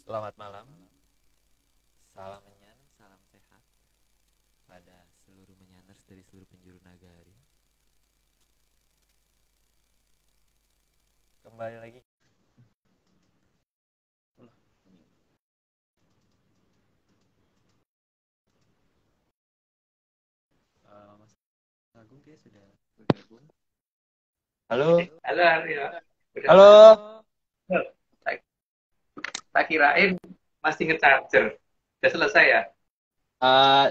Selamat malam, salam menyan, salam sehat pada seluruh menyaners dari seluruh penjuru nagari. Kembali lagi, Mas Agung kayak sudah bergabung. Halo, Halo Aryo, udah halo. masuk. Tak, tak kirain masih nge-charger. Udah selesai ya? Uh,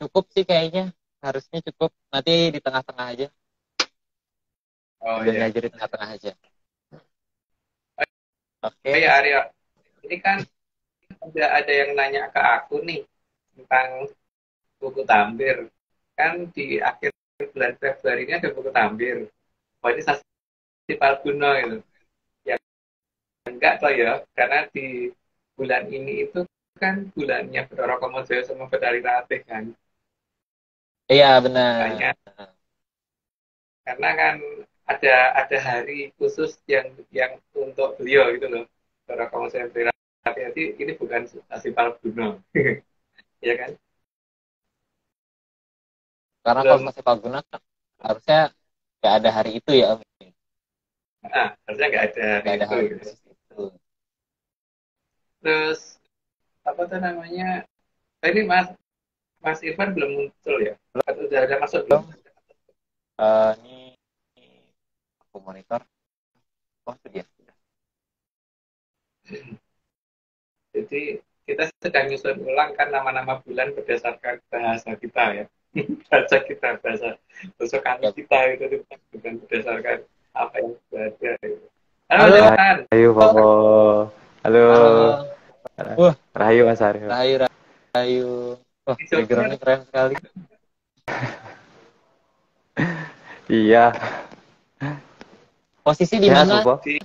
Cukup sih kayaknya, harusnya cukup. Nanti di tengah-tengah aja, Oh ambilnya iya. aja di tengah-tengah aja. Oh Oke, iya Aryo, ini kan ada yang nanya ke aku nih tentang buku Tambir. Kan di akhir bulan Februari ini ada buku Tambir. Oh ini Sasi Palguno itu. Ya enggak toh ya, karena di bulan ini itu kan bulannya Bathara Kamajaya sama Bathari Ratih kan. iya benar. Makanya karena kan ada hari khusus yang untuk beliau gitu loh. Para konsentrasi hati ini bukan Asipal Bruno, ya kan? Karena kalau Belum, masih Palguna harusnya nggak ada hari itu ya, Om. harusnya nggak ada hari Nggak ada itu. hari Gitu. khusus itu. Terus apa tuh namanya? Ini Mas Irfan belum muncul ya? Atau udah ada masuk belum? Belum. Ini aku monitor. Oh, itu dia. Jadi kita sedang nyusun ulang kan nama-nama bulan berdasarkan bahasa kita ya. Bahasa kita, bahasa kami Ya. kita itu bukan berdasarkan apa yang ada. Halo Mas Halo. Irfan. Rahayu Koko. Halo. Halo. Wah, Rahayu Mas Aryo. Rahayu, Rahayu. Wah, Di Jogja, backgroundnya keren sekali. Iya. Posisi di Sehat mana? Bobo? di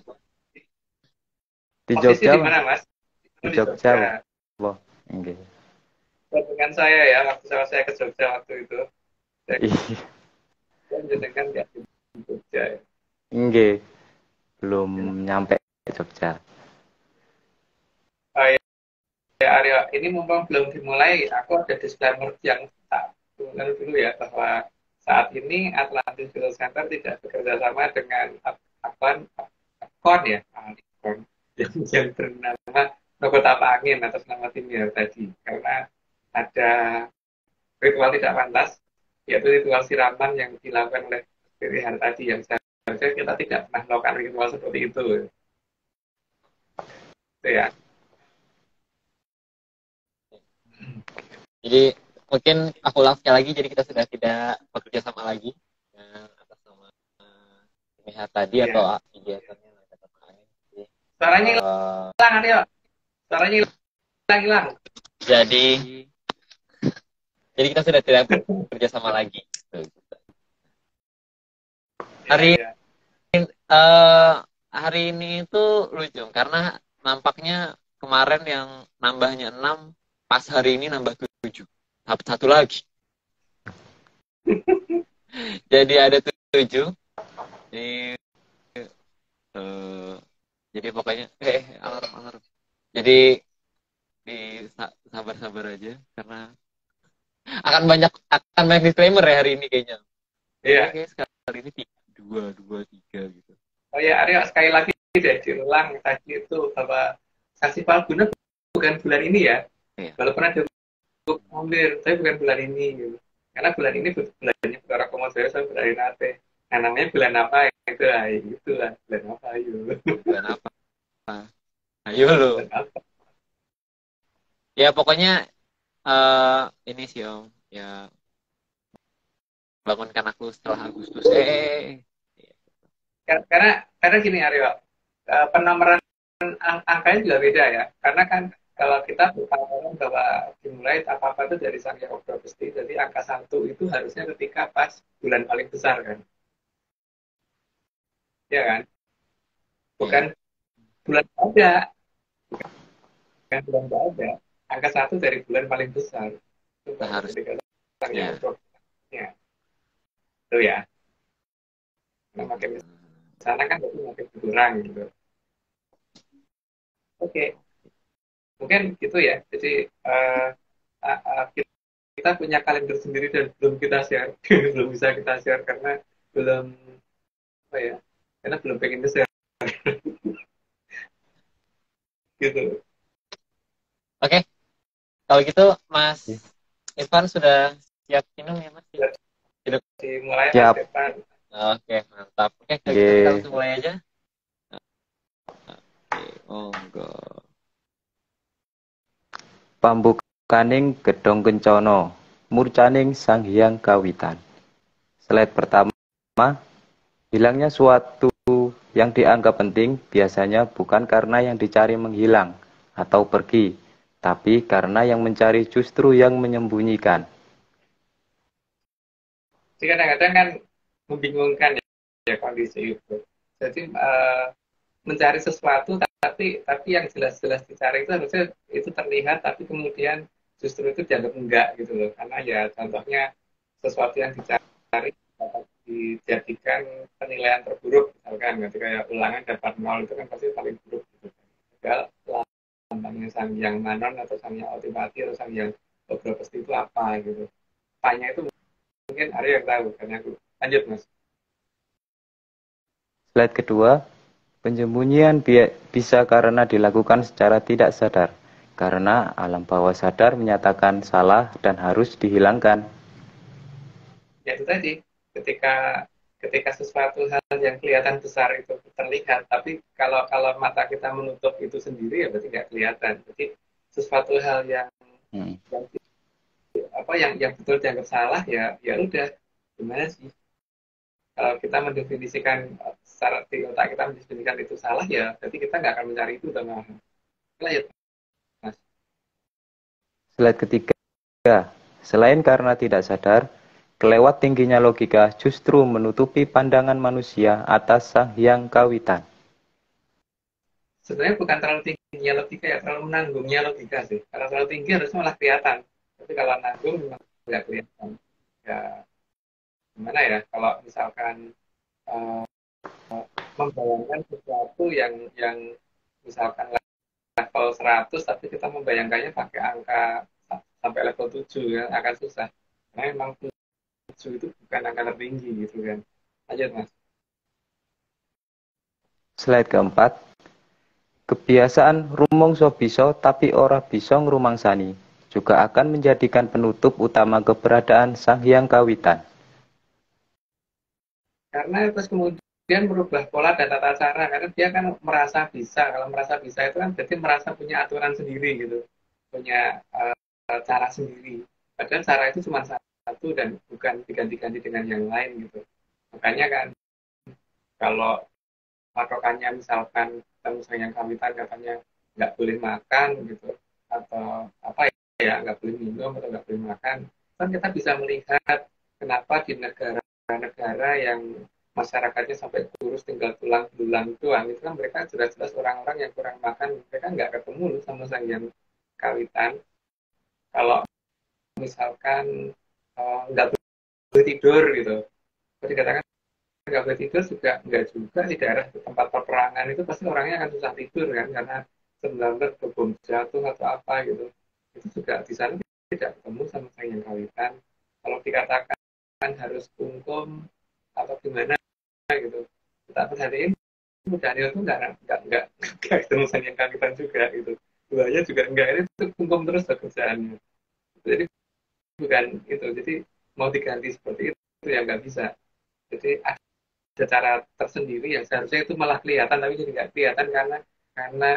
Di posisi Jogja di Mas. mana Mas? Di Di Jogja Jogja. Bobo. Nggih. Dengan saya ya, waktu saya ke Jogja waktu itu. Iya. Saya menjadikan nggak di Jogja ya. Nggih. Belum nyampe Jogja. Oh, ya Aryo, ini mumpung belum dimulai, aku ada disclaimer yang tak dengar dulu ya, bahwa saat ini Atlantis Film Center tidak bekerja sama dengan Akon, Akon ya, Akon, yang bernama Nogo Tapa Angin atas nama timnya tadi, karena ada ritual tidak pantas, yaitu ritual siraman yang dilakukan oleh Riri tadi yang seharusnya kita tidak pernah melakukan ritual seperti itu ya. Jadi mungkin aku ulang sekali lagi. Jadi kita sudah tidak bekerja sama lagi dengan atas nama Mihar tadi atau Ya. kegiatannya. Jadi, Suaranya uh, hilang, Aryo. Suaranya hilang. jadi jadi kita sudah tidak bekerja sama lagi. Ya, Hari ya. uh, hari ini itu lucu karena nampaknya kemarin yang nambahnya 6, pas hari ini nambah 7. Satu lagi. Jadi ada 7. Jadi uh, jadi pokoknya alarm. Jadi di sabar-sabar aja karena akan banyak disclaimer ya hari ini kayaknya. Kayaknya Iya. sekali ini 2, 2, 3 gitu. Oh ya, Aryo, sekali lagi tidak diulang tadi itu bahwa Saksi Palguna bukan bulan ini ya. Iya. Walaupun ada hampir, tapi bukan bulan ini. Gitu. Karena bulan ini bulannya Bathara Kamajaya sama Bathari Ratih. Nah, namanya bulan apa? Itu lah, itu lah. Bulan apa, ayo. Bulan apa? Ayo lo. Bulan apa? Ya pokoknya ini sih Om. Ya bangunkan aku setelah Agustus. Karena gini, Aryo. Penomoran angkanya juga beda ya. Karena kan kalau kita berpatokan bahwa dimulai apa-apa itu dari Sang Hyang Besti, jadi angka 1 itu harusnya ketika pas bulan paling besar kan. Ya kan? Bukan Iya. bulan ada, bukan bulan nggak ada. Angka 1 dari bulan paling besar. Itu Nah, baru ketika Sang Hyang harusnya. Bestinya. Itu ya. Nah, makin ke sana kan berarti makin berkurang gitu. Oke. Mungkin gitu ya. Jadi kita punya kalender sendiri dan belum kita share, belum bisa kita share karena belum apa ya, karena belum pengen share gitu. Oke, kalau gitu Mas Ya. Irfan sudah siap minum ya Mas? Hidup. Dimulai Mas Siap. Irfan. Oke, mantap. Oke, kalau gitu kita Oke. langsung mulai aja. Oke, monggo. Pambukaning gedhong kencana, murcaning Sang Hyang Kawitan. Slide pertama, hilangnya suatu yang dianggap penting biasanya bukan karena yang dicari menghilang atau pergi, tapi karena yang mencari justru yang menyembunyikan. Jadi kadang-kadang kan membingungkan ya kondisi itu. Jadi mencari sesuatu tapi yang jelas-jelas dicari itu harusnya itu terlihat tapi kemudian justru itu dianggap enggak gitu loh. Karena ya contohnya sesuatu yang dicari dapat dijadikan penilaian terburuk misalkan gitu kayak ulangan dapat nol itu kan pasti paling buruk gitu. Padahal lambangnya sang yang manon atau sang yang ultimati atau sang yang beberapa itu apa gitu. Tanya itu mungkin ada yang tahu kan aku lanjut mas. Slide kedua, penyembunyian bisa karena dilakukan secara tidak sadar, karena alam bawah sadar menyatakan salah dan harus dihilangkan. Ya itu tadi ketika ketika sesuatu hal yang kelihatan besar itu terlihat tapi kalau kalau mata kita menutup itu sendiri ya berarti nggak kelihatan. Jadi sesuatu hal yang apa yang betul dianggap salah ya ya udah gimana sih kalau kita mendefinisikan secara di otak kita mendefinisikan itu salah ya berarti kita nggak akan mencari itu sama lanjut mas. Slide ketiga, selain karena tidak sadar, kelewat tingginya logika justru menutupi pandangan manusia atas Sang Hyang Kawitan. Sebenarnya bukan terlalu tingginya logika ya terlalu menanggungnya logika sih kalau terlalu tinggi harusnya malah kelihatan tapi kalau nanggung memang nggak kelihatan ya gimana ya kalau misalkan uh, membayangkan sesuatu yang misalkan level 100 tapi kita membayangkannya pakai angka sampai level 7 ya akan susah karena memang 7 itu bukan angka tertinggi gitu kan lanjut mas. Slide keempat, kebiasaan rumangsa bisa tapi ora bisa ngrumangsani juga akan menjadikan penutup utama keberadaan Sang Hyang Kawitan. Karena terus kemudian merubah pola dan tata cara karena dia kan merasa bisa kalau merasa bisa itu kan berarti merasa punya aturan sendiri gitu punya cara sendiri padahal cara itu cuma satu dan bukan diganti-ganti dengan yang lain gitu makanya kan kalau patokannya misalkan misalnya yang kawitan katanya nggak boleh makan gitu atau apa ya nggak boleh minum atau nggak boleh makan kan kita bisa melihat kenapa di negara-negara yang masyarakatnya sampai kurus tinggal tulang belulang doang itu kan mereka jelas-jelas orang-orang yang kurang makan mereka nggak ketemu loh sama sang yang kawitan kalau misalkan nggak boleh tidur gitu seperti dikatakan nggak boleh tidur juga nggak juga di daerah tempat peperangan itu pasti orangnya akan susah tidur kan karena sebenarnya bom jatuh atau apa gitu itu juga di sana tidak ketemu sama sang yang kawitan kalau dikatakan harus kungkum atau gimana gitu kita perhatiin Daniel tuh nggak ketemu sang yang kawitan juga gitu duanya juga enggak ini tuh kungkum terus kerjaannya jadi bukan itu jadi mau diganti seperti itu ya nggak bisa jadi secara tersendiri yang seharusnya itu malah kelihatan tapi jadi nggak kelihatan karena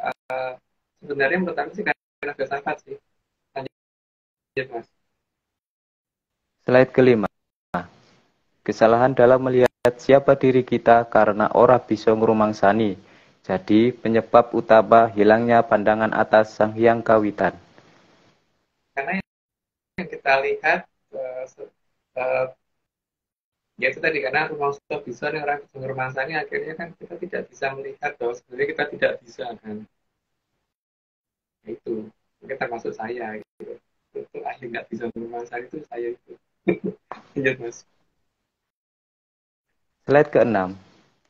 uh, sebenarnya menurut aku sih karena filsafat sih lanjut mas. Slide kelima, kesalahan dalam melihat siapa diri kita karena ora bisa ngrumangsani. Jadi penyebab utama hilangnya pandangan atas Sang Hyang Kawitan. Karena yang kita lihat uh, uh, ya itu tadi karena rumah stop bisa nih orang rumah sana akhirnya kan kita tidak bisa melihat bahwa sebenarnya kita tidak bisa kan itu mungkin termasuk saya gitu. Itu ahli nggak bisa rumah saya itu saya itu lanjut mas. Slide keenam,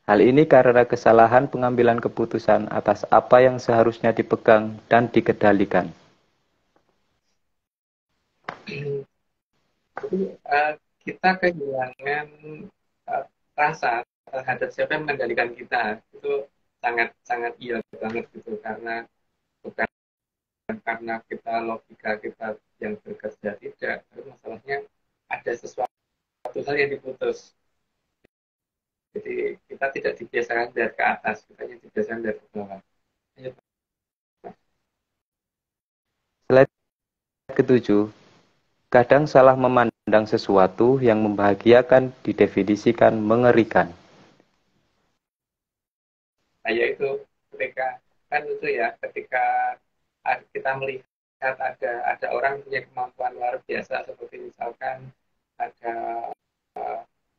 Hal ini karena kesalahan pengambilan keputusan atas apa yang seharusnya dipegang dan dikendalikan. Jadi kita kehilangan uh, rasa terhadap siapa yang mengendalikan kita. Itu sangat sangat iya banget gitu, karena bukan karena kita logika kita yang bekerja tidak, tapi masalahnya ada sesuatu hal yang diputus. Jadi kita tidak dibiasakan dari ke atas, kita hanya dibiasakan dari ke bawah. Slide ketujuh, kadang salah memandang sesuatu yang membahagiakan didefinisikan mengerikan. Nah, yaitu ketika kan itu ya, ketika kita melihat ada orang punya kemampuan luar biasa, seperti misalkan ada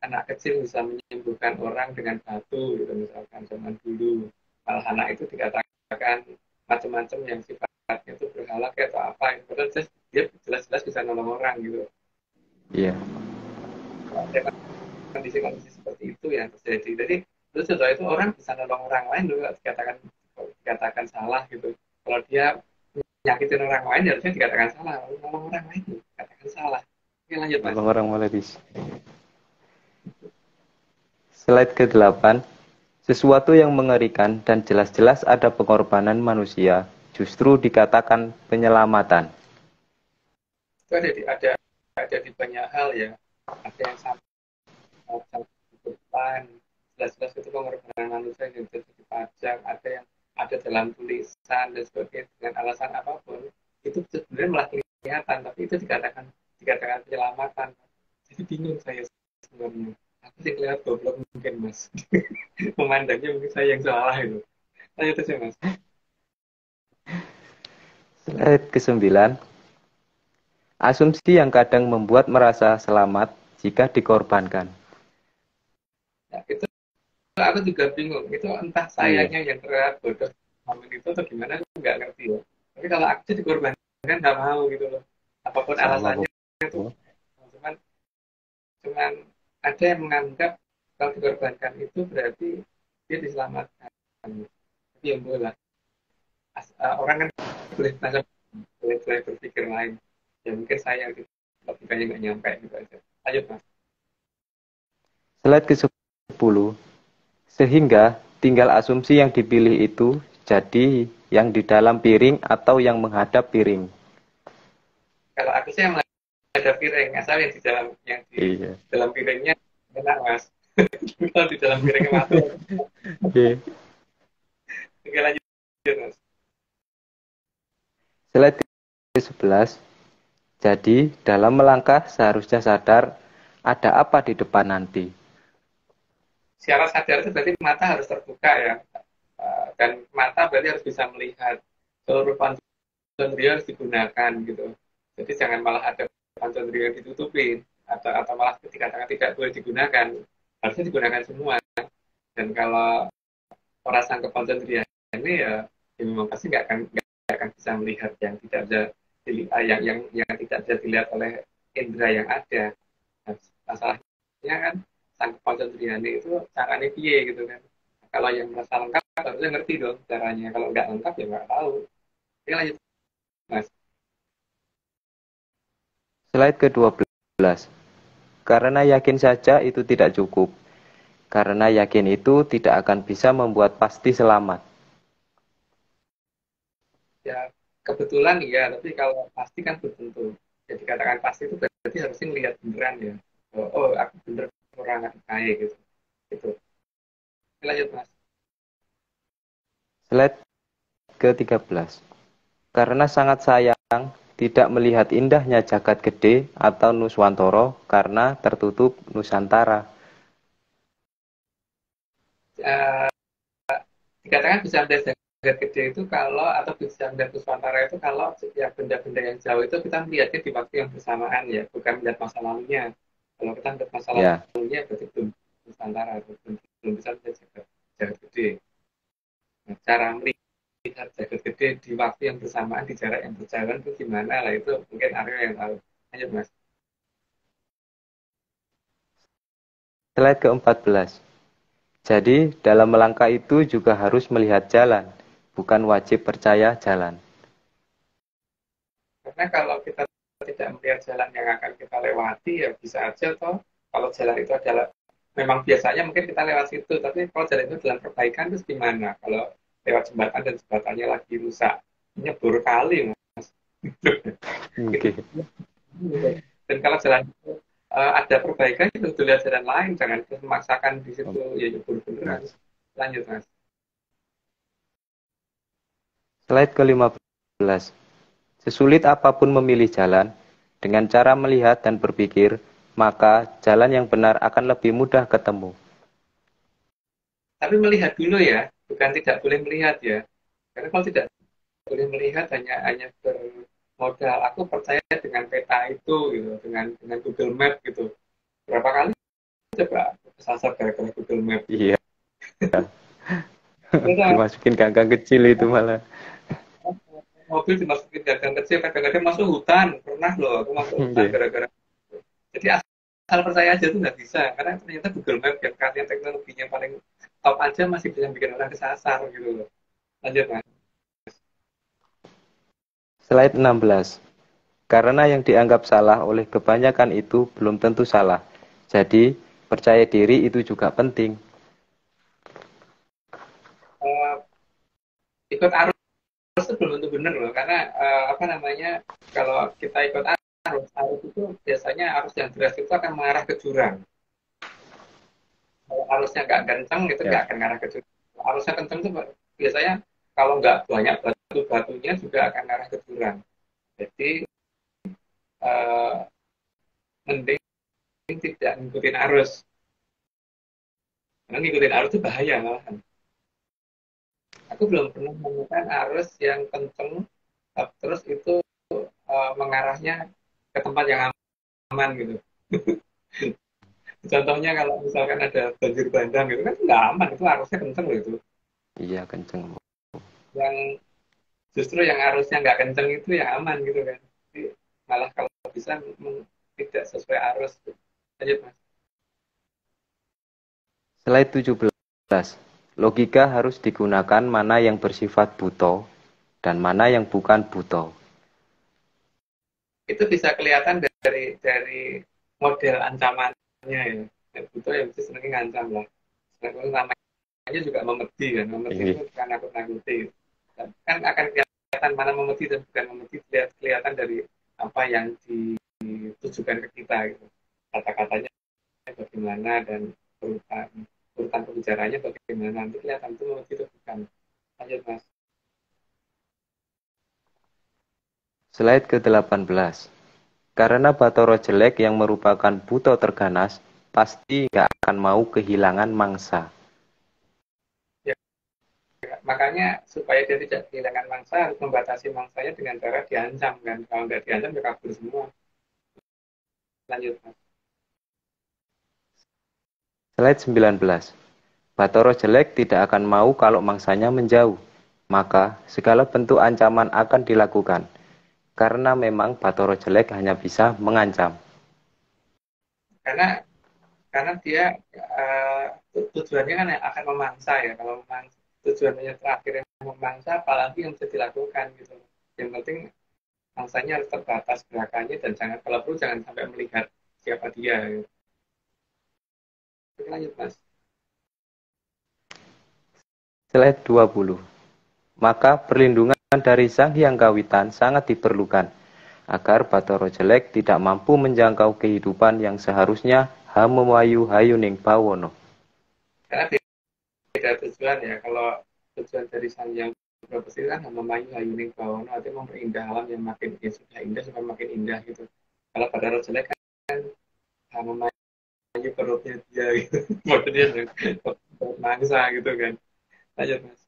anak kecil bisa menyembuhkan orang dengan batu gitu, misalkan zaman dulu. Malah anak itu dikatakan macam-macam yang sifatnya itu berhala atau apa gitu. Padahal dia jelas-jelas bisa nolong orang gitu. Iya. Ada kondisi-kondisi seperti itu yang terjadi. Jadi terus setelah itu orang bisa nolong orang lain juga dikatakan salah gitu. Kalau dia nyakitin orang lain harusnya dikatakan salah. Kalau nolong orang lain dikatakan salah. Oke, lanjut Mas. Orang melodis. Slide ke-8, sesuatu yang mengerikan dan jelas-jelas ada pengorbanan manusia justru dikatakan penyelamatan. Itu ada di banyak hal ya. Ada yang sampai depan, jelas-jelas itu pengorbanan manusia yang jadi dipajang, ada yang ada dalam tulisan dan sebagainya dengan alasan apapun, itu sebenarnya malah kelihatan, tapi itu dikatakan penyelamatan. Jadi bingung saya sebenarnya. Aku sih kelihatan goblok mungkin Mas. Memandangnya mungkin saya yang salah itu. Lanjut aja Mas. Slide ke-9, asumsi yang kadang membuat merasa selamat jika dikorbankan. Nah, itu aku juga bingung. Itu entah sayanya yang terlihat bodoh momen itu atau gimana, aku nggak ngerti ya. Tapi kalau aku dikorbankan nggak mau gitu loh. Apapun alasannya itu. Cuman ada yang menganggap kalau dikorbankan itu berarti dia diselamatkan. Tapi yang boleh orang kan boleh berpikir lain. Ya mungkin saya logikanya nggak nyampe gitu aja. Lanjut Mas. Slide ke-10, sehingga tinggal asumsi yang dipilih itu jadi yang di dalam piring atau yang menghadap piring. Kalau aku sih yang menghadap piring, asal yang di dalam piringnya enak Mas. Kalau di dalam piringnya mati. Oke, lanjut Mas. Slide ke-11, jadi dalam melangkah seharusnya sadar ada apa di depan nanti. Secara sadar itu berarti mata harus terbuka ya, dan mata berarti harus bisa melihat, seluruh panca indera harus digunakan gitu. Jadi jangan malah ada panca indera yang ditutupin atau malah dikatakan tidak boleh digunakan, harusnya digunakan semua. Dan kalau orang sangka panca indera ini ya memang pasti nggak akan bisa melihat yang tidak bisa yang tidak bisa dilihat oleh indera yang ada. Nah, masalahnya kan sangka panca indera itu caranya piye gitu kan. Kalau yang merasa lengkap harusnya ngerti dong caranya. Kalau nggak lengkap ya nggak tahu. Oke, lanjut Mas. Slide ke-12, karena yakin saja itu tidak cukup. Karena yakin itu tidak akan bisa membuat pasti selamat. Ya kebetulan ya, tapi kalau pasti kan belum tentu. Jadi katakan pasti itu berarti harusnya melihat beneran ya. Oh aku bener orang kaya gitu. Gitu. Oke, lanjut Mas. Slide ke-13, karena sangat sayang tidak melihat indahnya Jagat Gede atau Nuswantara karena tertutup Nusantara. Dikatakan bisa melihat Jagat Gede itu kalau, atau bisa melihat Nusantara itu kalau ya benda-benda yang jauh itu kita melihatnya di waktu yang bersamaan ya, bukan melihat masa lalunya. Kalau kita melihat masa lalunya berarti belum Nusantara, belum bisa melihat Jagat Gede. Nah, cara melihat Jagat Gede di waktu yang bersamaan, di jarak yang berjalan itu gimana lah, itu mungkin Aryo yang tahu. Lanjut Mas. Slide ke-14, Jadi, dalam melangkah itu juga harus melihat jalan, bukan wajib percaya jalan. Karena kalau kita tidak melihat jalan yang akan kita lewati, ya bisa aja toh kalau jalan itu adalah memang biasanya mungkin kita lewat situ, tapi kalau jalan itu dalam perbaikan terus gimana? Kalau lewat jembatan dan jembatannya lagi rusak, nyebur kali, Mas. Gitu. Oke. Dan kalau jalan itu ada perbaikan, itu lihat jalan lain, jangan memaksakan di situ ya nyebur beneran. Lanjut, Mas. Slide ke-15. Sesulit apapun memilih jalan, dengan cara melihat dan berpikir, maka jalan yang benar akan lebih mudah ketemu. Tapi melihat dulu ya, bukan tidak boleh melihat ya. Karena kalau tidak boleh melihat hanya bermodal aku percaya dengan peta itu gitu, dengan Google Map gitu. Berapa kali coba kesasar gara-gara Google Map gitu. Iya, Kita dimasukin ganggang kecil itu malah. mobil dimasukin gang kecil, kadang-kadang masuk hutan. Pernah loh aku masuk hutan Oke. gara-gara. Jadi asal percaya aja tuh nggak bisa, karena ternyata Google Map yang katanya teknologinya paling top aja masih bisa bikin orang kesasar gitu loh. Lanjut, Mas. Slide 16. Karena yang dianggap salah oleh kebanyakan itu belum tentu salah. Jadi, percaya diri itu juga penting. Uh, Ikut arus itu belum tentu benar loh, karena apa namanya, kalau kita ikut arus itu biasanya arus yang deras itu akan mengarah ke jurang. Kalau arusnya nggak kencang itu Ya. nggak akan mengarah ke jurang. Arusnya kencang itu biasanya kalau nggak banyak batu-batunya juga akan mengarah ke jurang. Jadi uh, mending tidak ngikutin arus. Karena ngikutin arus itu bahaya malahan. Aku belum pernah menemukan arus yang kencang terus itu mengarahnya ke tempat yang aman gitu. Contohnya kalau misalkan ada banjir bandang gitu kan nggak aman, itu arusnya kenceng loh itu. Iya, kenceng. Yang justru yang arusnya nggak kenceng itu yang aman gitu kan. Jadi malah kalau bisa tidak sesuai arus. Lanjut, Mas. Slide 17. Logika harus digunakan mana yang bersifat buto dan mana yang bukan buto. Itu bisa kelihatan dari model ancamannya ya. Yang butuh yang mesti senengnya ngancam lah. Senengnya namanya juga memedi kan. Memedi Ini. itu bukan nakut-nakuti. Kan akan kelihatan mana memedi dan bukan memedi, kelihatan dari apa yang ditujukan ke kita gitu. Kata-katanya bagaimana dan urutan urutan pembicaranya bagaimana, nanti kelihatan itu memedi itu bukan. Lanjut, Mas. Slide ke-18. Karena Bathara jelek yang merupakan buto terganas, pasti nggak akan mau kehilangan mangsa. Ya, makanya supaya dia tidak kehilangan mangsa harus membatasi mangsanya dengan cara diancam kan. Kalau nggak diancam ya kabur semua. Lanjut, Mas. Slide 19. Bathara jelek tidak akan mau kalau mangsanya menjauh. Maka segala bentuk ancaman akan dilakukan. Karena memang Bathara jelek hanya bisa mengancam. Karena dia tujuannya kan akan memangsa ya. Kalau memang tujuannya terakhir yang memangsa, apalagi yang bisa dilakukan gitu. Yang penting mangsanya harus terbatas gerakannya dan jangan, kalau perlu jangan sampai melihat siapa dia gitu. Lanjut, Mas. Slide 20. Maka perlindungan dari Sang Hyang Kawitan sangat diperlukan agar Bathara jelek tidak mampu menjangkau kehidupan yang seharusnya hamemayu hayuning bawono. Karena beda tujuan ya. Kalau tujuan dari Sang Yang Berbesi kan memayu hayuning bawono, artinya memperindah alam yang makin ya, sudah indah supaya makin indah gitu. Kalau pada jelek kan memayu perutnya dia gitu. Maksudnya mangsa gitu kan. Lanjut, Mas.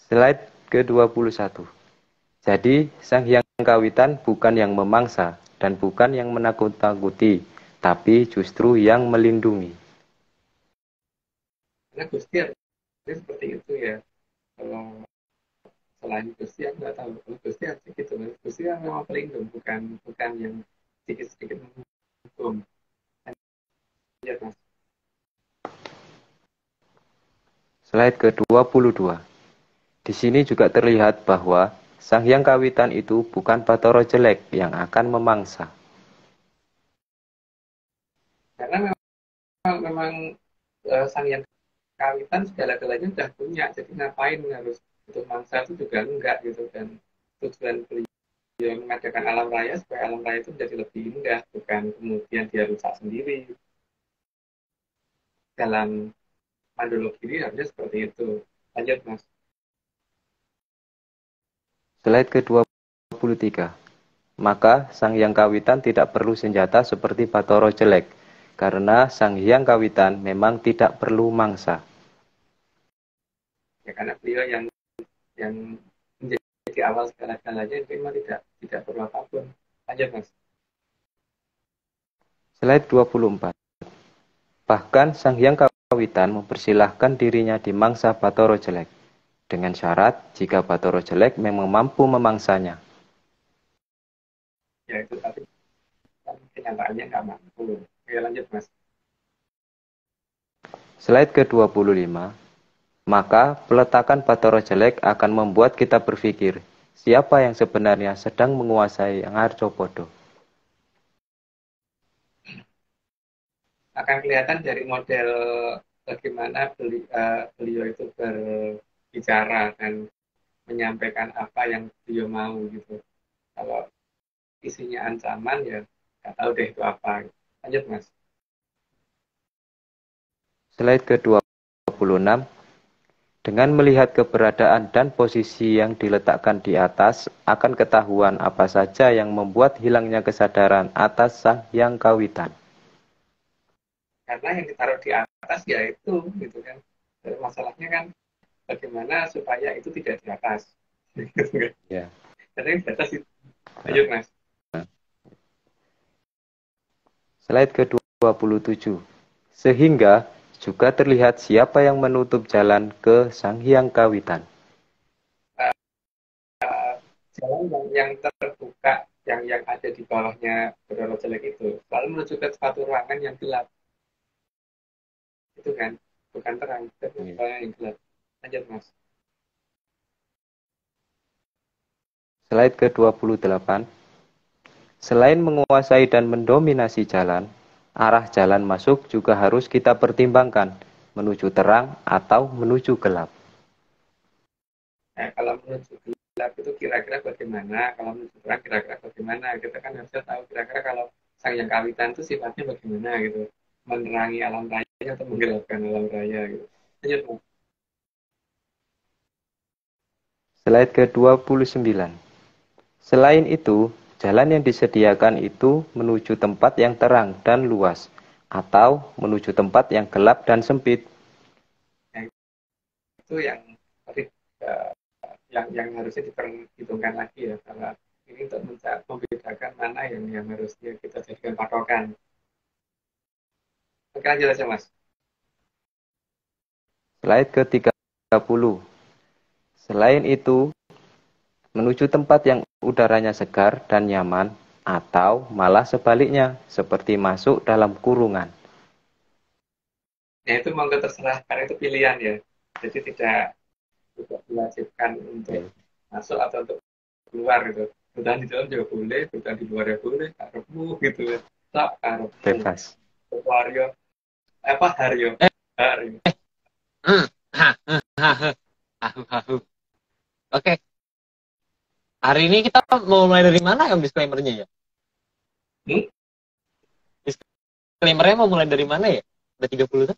Slide ke-21. Jadi, Sang Hyang Kawitan bukan yang memangsa dan bukan yang menakut-nakuti, tapi justru yang melindungi. Karena Gusti artinya seperti itu ya. Kalau selain Gusti aku nggak tahu. Kalau Gusti artinya gitu. Gusti kan memang pelindung, bukan bukan yang sedikit-sedikit menghukum. Lanjut, Mas. Slide ke-22. Di sini juga terlihat bahwa Sang Hyang Kawitan itu bukan Bathara jelek yang akan memangsa. Karena memang Sang Hyang Kawitan segala-galanya sudah punya, jadi ngapain harus untuk mangsa itu juga enggak gitu kan. Tujuan beliau mengadakan alam raya supaya alam raya itu menjadi lebih indah, bukan kemudian dia rusak sendiri. Dalam mandologiri harusnya seperti itu. Lanjut Mas. Slide ke-23. Maka Sang Hyang Kawitan tidak perlu senjata seperti Bathara jelek, karena Sang Hyang Kawitan memang tidak perlu mangsa. Ya karena beliau yang menjadi awal segala-galanya itu memang tidak perlu apapun. Lanjut Mas. Slide 24. Bahkan Sang Hyang Kawitan mempersilahkan dirinya dimangsa Bathara jelek, dengan syarat jika Bathara jelek memang mampu memangsanya. Ya itu tapi kenyataannya nggak mampu. Oke lanjut Mas. Slide ke-25. Maka peletakan Bathara jelek akan membuat kita berpikir, siapa yang sebenarnya sedang menguasai Ngarcopodo. Akan kelihatan dari model bagaimana beliau itu berbicara dan menyampaikan apa yang beliau mau gitu. Kalau isinya ancaman ya nggak tahu deh itu apa. Lanjut Mas. Slide ke-26. Dengan melihat keberadaan dan posisi yang diletakkan di atas, akan ketahuan apa saja yang membuat hilangnya kesadaran atas Sang Hyang Kawitan. Karena yang ditaruh di atas ya itu gitu kan. Dan masalahnya kan bagaimana supaya itu tidak di atas. Ya. Karena yang di atas itu. Lanjut Mas. Slide ke-27. Sehingga juga terlihat siapa yang menutup jalan ke Sang Hyang Kawitan. Jalan yang terbuka yang ada di bawahnya Bathara jelek itu lalu menuju ke suatu ruangan yang gelap itu kan bukan terang tapi ruangan yang gelap. Lanjut Mas. Slide ke-28. Selain menguasai dan mendominasi jalan, arah jalan masuk juga harus kita pertimbangkan, menuju terang atau menuju gelap. Nah, kalau menuju gelap itu kira-kira bagaimana, kalau menuju terang kira-kira bagaimana, kita kan harusnya tahu kira-kira kalau Sang Hyang Kawitan itu sifatnya bagaimana gitu, menerangi alam raya atau menggelapkan alam raya gitu. Lanjut Mas. Slide ke-29. Selain itu, jalan yang disediakan itu menuju tempat yang terang dan luas, atau menuju tempat yang gelap dan sempit. Nah, itu yang uh, yang harusnya diperhitungkan lagi ya karena ini untuk membedakan mana yang harusnya kita jadikan patokan. Oke lanjut aja Mas. Slide ke-30. Selain itu, menuju tempat yang udaranya segar dan nyaman, atau malah sebaliknya, seperti masuk dalam kurungan. Nah itu monggo terserah karena itu pilihan ya. Jadi tidak diwajibkan untuk masuk atau untuk keluar gitu. Bertahan di dalam juga boleh, bertahan di luar ya boleh, karepmu gitu ya. Tak karepmu. Bebas. Wario, apa Haryo? Haryo. Oke, hari ini kita mau mulai dari mana yang disclaimer-nya ya? Disclaimer-nya mau mulai dari mana ya? Ada 30 kan?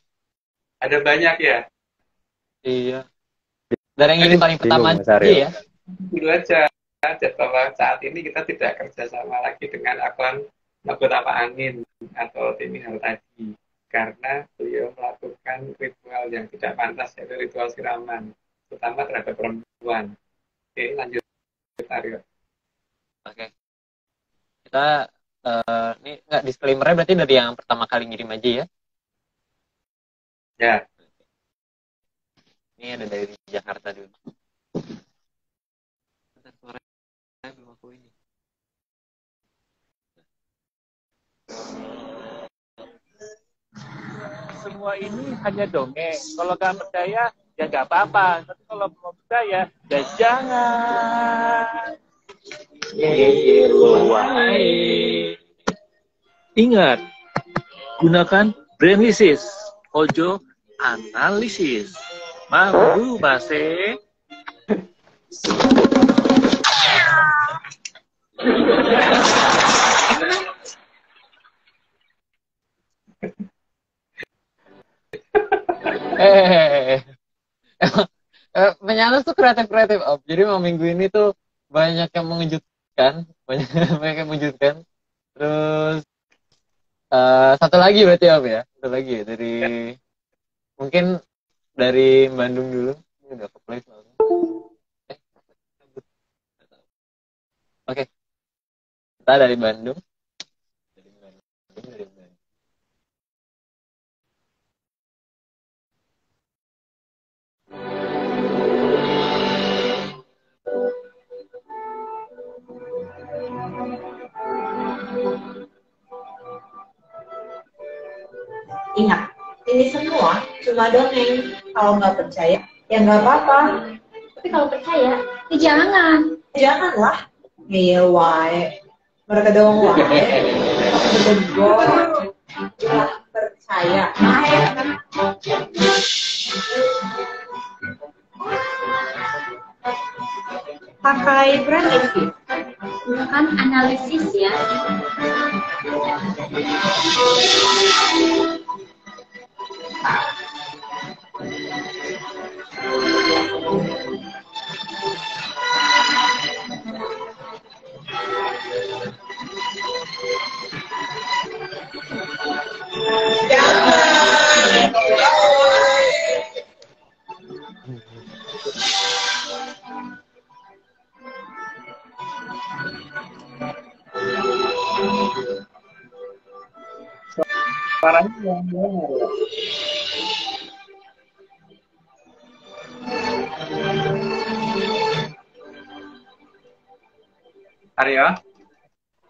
Ada banyak ya. Iya. Dari yang ini paling pertama aja ya. Dulu aja bahwa saat ini kita tidak kerjasama lagi dengan akun anggota Pak Angin atau Timi Hartadi karena beliau melakukan ritual yang tidak pantas yaitu ritual siraman terutama terhadap perempuan. Oke lanjut Aryo. Oke. Kita ini nggak disclaimer-nya berarti dari yang pertama kali ngirim aja ya. Ya. Ini ada dari Jakarta dulu. Belum aku ini. Semua ini hanya dongeng. Kalau nggak percaya, ya nggak apa-apa. Tapi kalau mau percaya, ya jangan. Ingat, gunakan brainlisis, ojo analisis. Mampu masih. Menyalus tuh kreatif Om. Jadi mau minggu ini tuh banyak yang mengejutkan, banyak yang mengejutkan. Terus satu lagi berarti Om ya, satu lagi ya dari mungkin dari Bandung dulu. Ini udah ke-play soalnya. Oke, kita dari Bandung. Dari Bandung. Ingat, ini semua cuma dongeng. Kalau nggak percaya, ya nggak apa-apa. Tapi kalau percaya, ya jangan. Janganlah. Ngeyel wae. Mereka doang wae. Betul. Percaya. Pakai brainlisis. Gunakan analisis ya. Suaranya yang dengar ya. Aryo,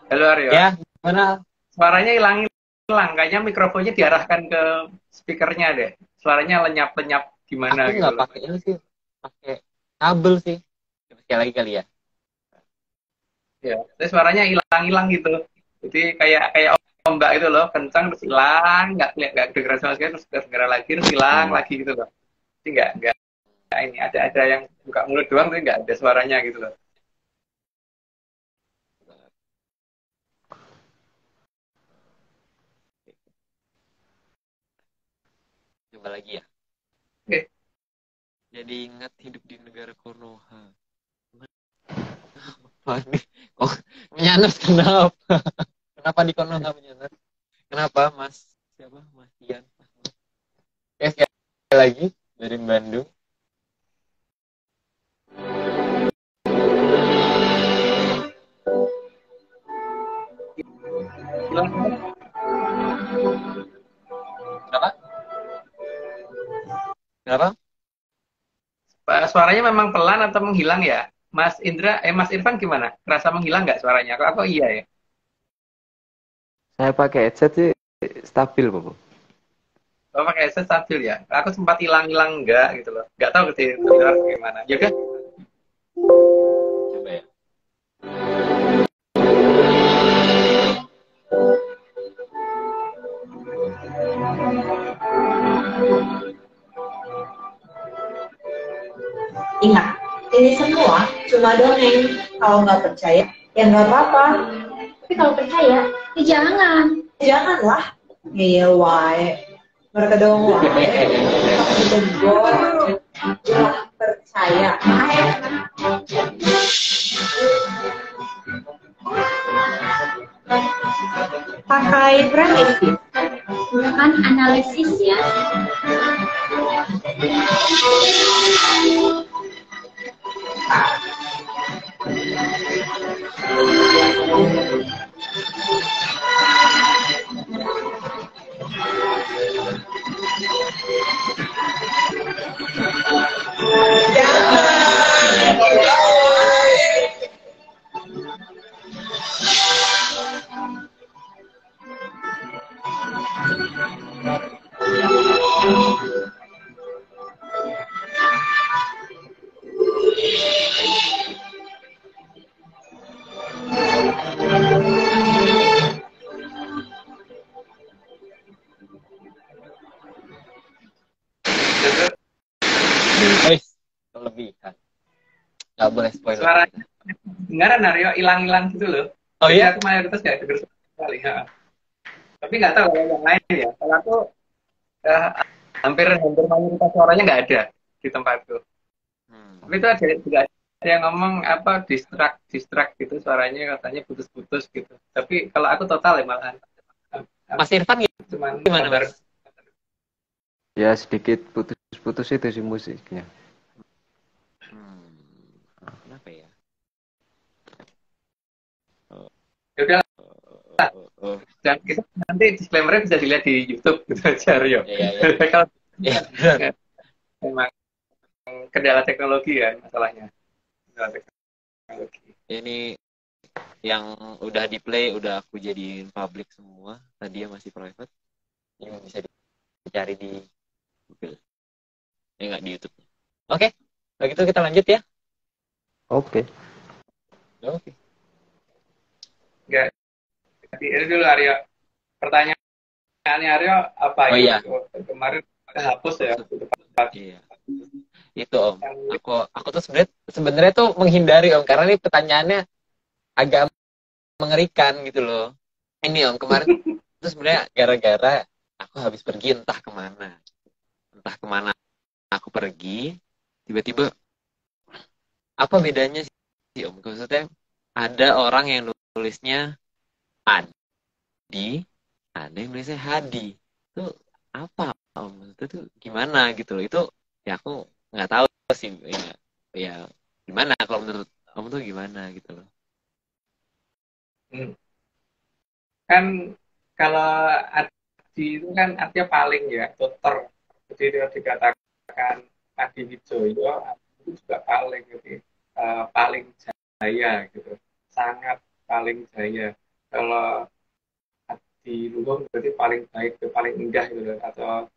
halo Aryo. Ya, gimana? Suaranya hilang. Kayaknya mikrofonnya diarahkan ke speakernya deh. Suaranya lenyap-lenyap gimana Aku gitu nggak loh. pakai ini sih, pakai kabel sih. Sekali lagi kali ya. Ya, tapi suaranya hilang-hilang gitu. Jadi kayak ombak itu loh, kencang terus hilang, nggak kedengeran sama sekali, terus kedengeran lagi, terus hilang lagi gitu loh. Jadi nggak ini ada yang buka mulut doang, tapi nggak ada suaranya gitu loh. Coba lagi ya. Oke. Jadi ingat hidup di negara Konoha. Apa nih? Oh, menyanat kenapa? Kenapa di Konoha menyanat? Kenapa Mas? Siapa? Mas Ian. Oke, sekali lagi dari Bandung. Kenapa? Kenapa? Suaranya memang pelan atau menghilang ya? Mas Indra, Mas Irfan gimana? Kerasa menghilang nggak suaranya? Aku iya ya. Saya pakai headset sih stabil, Bapak. Kalau pakai headset stabil ya. Aku sempat hilang-hilang enggak gitu loh. Nggak tahu sih dengar gimana. Ya udah. Coba ya. Ingat, ini semua cuma dongeng. Kalau nggak percaya, ya nggak apa-apa. Tapi kalau percaya, ya jangan. Janganlah. Ngeyel wae. Mereka doang wae. Betul. Percaya. Pakai brainlisis. Gunakan analisis ya. Nggak boleh spoiler. Suaranya dengaran Aryo hilang-hilang gitu loh. Oh Jadi iya? aku mayoritas nggak denger sama sekali. Ya. Tapi nggak tahu kalau yang lain ya. Kalau aku eh, hampir mayoritas suaranya nggak ada di tempatku. Tapi itu ada juga ada yang ngomong apa distract gitu suaranya katanya putus-putus gitu. Tapi kalau aku total ya malahan. Mas Irfan Cuman gimana, kabar Mas? Ya sedikit putus-putus itu sih musiknya. Kenapa ya? ya udah dan itu nanti disclaimer-nya bisa dilihat di YouTube gitu aja Rio. Iya. Kalau Iya. memang kendala teknologi ya masalahnya. Kendala teknologi. Ini yang udah di play udah aku jadiin public semua. Tadi masih private. Ini bisa dicari di Google. Nggak di YouTube. Oke. Begitu kita lanjut ya. Oke. Oke. Enggak. Ini dulu Aryo. Pertanyaannya Aryo apa Oh, iya. Kemarin hapus ya. Iya. Itu Om. Aku tuh sebenarnya tuh menghindari Om karena ini pertanyaannya agak mengerikan gitu loh. Ini Om kemarin itu sebenarnya gara-gara aku habis pergi entah kemana aku pergi tiba-tiba apa bedanya sih Om? Maksudnya ada orang yang nulisnya Adi, ada yang nulisnya Hadi. Itu apa Om? Itu tuh gimana gitu loh? Itu ya aku nggak tahu sih ya gimana kalau menurut Om tuh gimana gitu loh. Kan kalau Adi itu kan artinya paling ya, tutor. Jadi dia dikatakan Adi Wijoyo itu juga paling, jadi paling jaya gitu, sangat paling jaya. Kalau Adi Luhung berarti paling baik, paling indah gitu, atau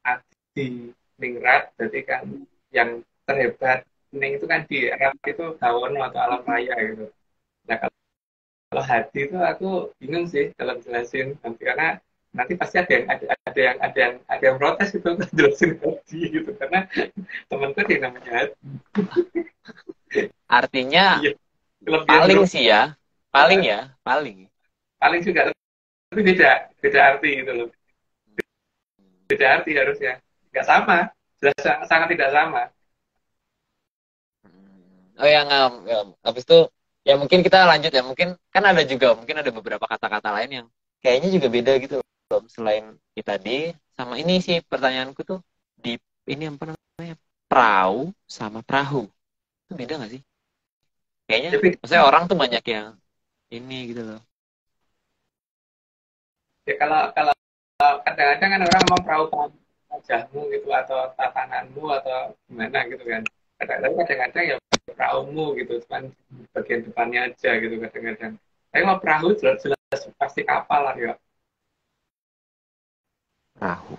Adi Ningrat berarti kan yang terhebat. Ning itu kan di Arab itu Hawono atau alam raya gitu. Nah kalau hati itu aku bingung sih dalam jelasin nanti, karena nanti pasti ada yang protes itu untuk jelasin hati gitu, karena temanku dia namanya hati. Artinya Iya, paling sih ya, paling juga, tapi beda arti gitu loh, beda arti harusnya, nggak sama, jelas sangat tidak sama. Oh ya nggak, habis itu ya mungkin kita lanjut ya, mungkin kan ada juga mungkin ada beberapa kata-kata lain yang kayaknya juga beda gitu loh, selain kita tadi sama ini sih pertanyaanku tuh di ini apa namanya perahu sama perahu itu beda nggak sih? Kayaknya maksudnya orang tuh banyak yang ini gitu loh. Ya kalau kadang-kadang kan orang ngomong perahu wajahmu gitu, atau tatananmu atau gimana gitu kan. Kadang-kadang ya perahumu gitu, cuman bagian depannya aja gitu kadang-kadang. Tapi mau perahu jelas pasti kapal lah ya. Perahu.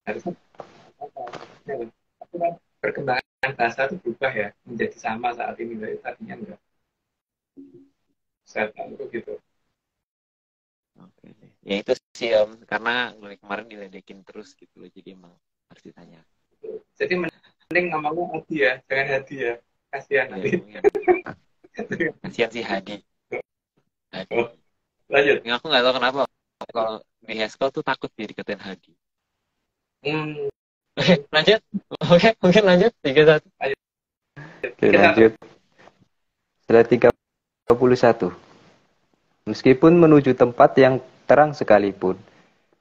Harusnya tapi kan perkembangan bahasa itu berubah ya, menjadi sama saat ini, dari tadinya enggak. Saya tahu gitu. Oke. Ya itu sih karena kemarin diledekin terus gitu loh, jadi emang harus ditanya. Jadi mending ngomongnya Hadi ya, jangan Hadi ya, kasihan nanti. Kasihan si Hadi. Oh, lanjut. Ya, aku nggak tahu kenapa kalau di Haskell tuh takut dikatain Hadi. Oke, lanjut. Oke, mungkin lanjut 31. Oke, lanjut. Slide 31. Meskipun menuju tempat yang terang sekalipun,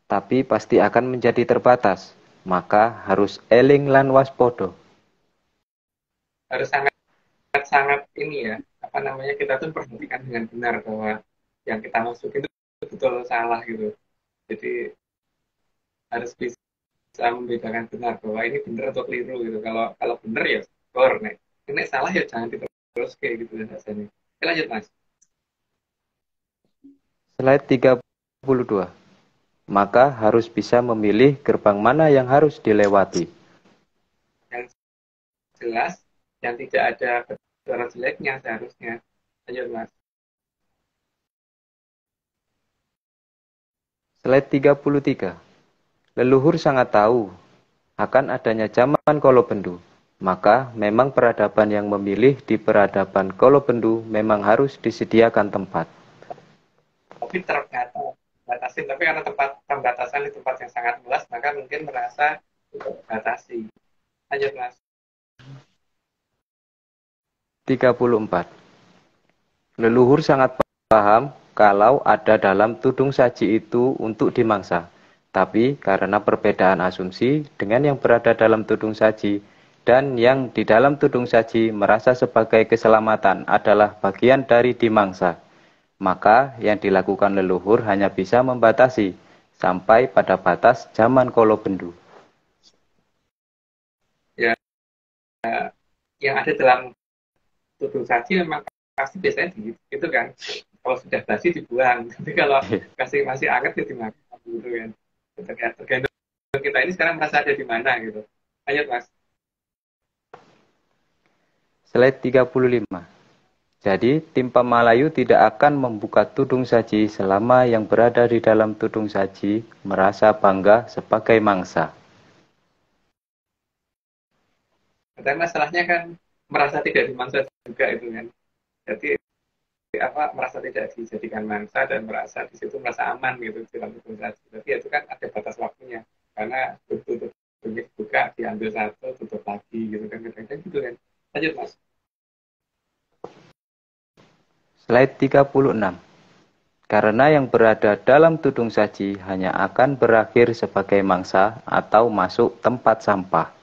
tapi pasti akan menjadi terbatas, maka harus eling lan waspodo. Harus sangat ini ya, apa namanya, kita tuh perhatikan dengan benar bahwa yang kita masukin itu betul salah gitu. Jadi harus bisa membedakan benar bahwa ini benar atau keliru gitu. Kalau benar ya skor, nih. Ini salah ya jangan terus kayak gitu rasanya. Oke, lanjut Mas. Slide 32. Maka harus bisa memilih gerbang mana yang harus dilewati. Yang jelas, yang tidak ada suara jeleknya seharusnya. Lanjut Mas. Slide 33. Leluhur sangat tahu akan adanya zaman Kolobendu. Maka memang peradaban yang memilih di peradaban Kolobendu memang harus disediakan tempat. Tapi terbatasi, tapi karena pembatasan di tempat yang sangat luas, maka mungkin merasa terbatasi. Lanjut, Mas. 34. Leluhur sangat paham kalau ada dalam tudung saji itu untuk dimangsa. Tapi karena perbedaan asumsi dengan yang berada dalam tudung saji dan yang di dalam tudung saji merasa sebagai keselamatan adalah bagian dari dimangsa, maka yang dilakukan leluhur hanya bisa membatasi sampai pada batas zaman Kolobendu. Ya, yang ada dalam tudung saji memang pasti biasanya gitu kan. Kalau sudah basi dibuang, tapi kalau masih anget ya dimakan gitu kan. Tergantung kita ini sekarang merasa ada di mana gitu. Lanjut, Mas. Slide 35. Jadi, tim Pemalayu tidak akan membuka tudung saji selama yang berada di dalam tudung saji merasa bangga sebagai mangsa. Tapi masalahnya kan merasa tidak dimangsa juga itu kan. Jadi merasa tidak dijadikan mangsa dan merasa di situ merasa aman gitu dalam tudung saji. Tapi itu kan ada batas waktunya. Karena tutup dibuka, diambil satu, tutup lagi gitu kan. Kadang-kadang gitu kan. Lanjut, Mas. Slide 36. Karena yang berada dalam tudung saji hanya akan berakhir sebagai mangsa atau masuk tempat sampah.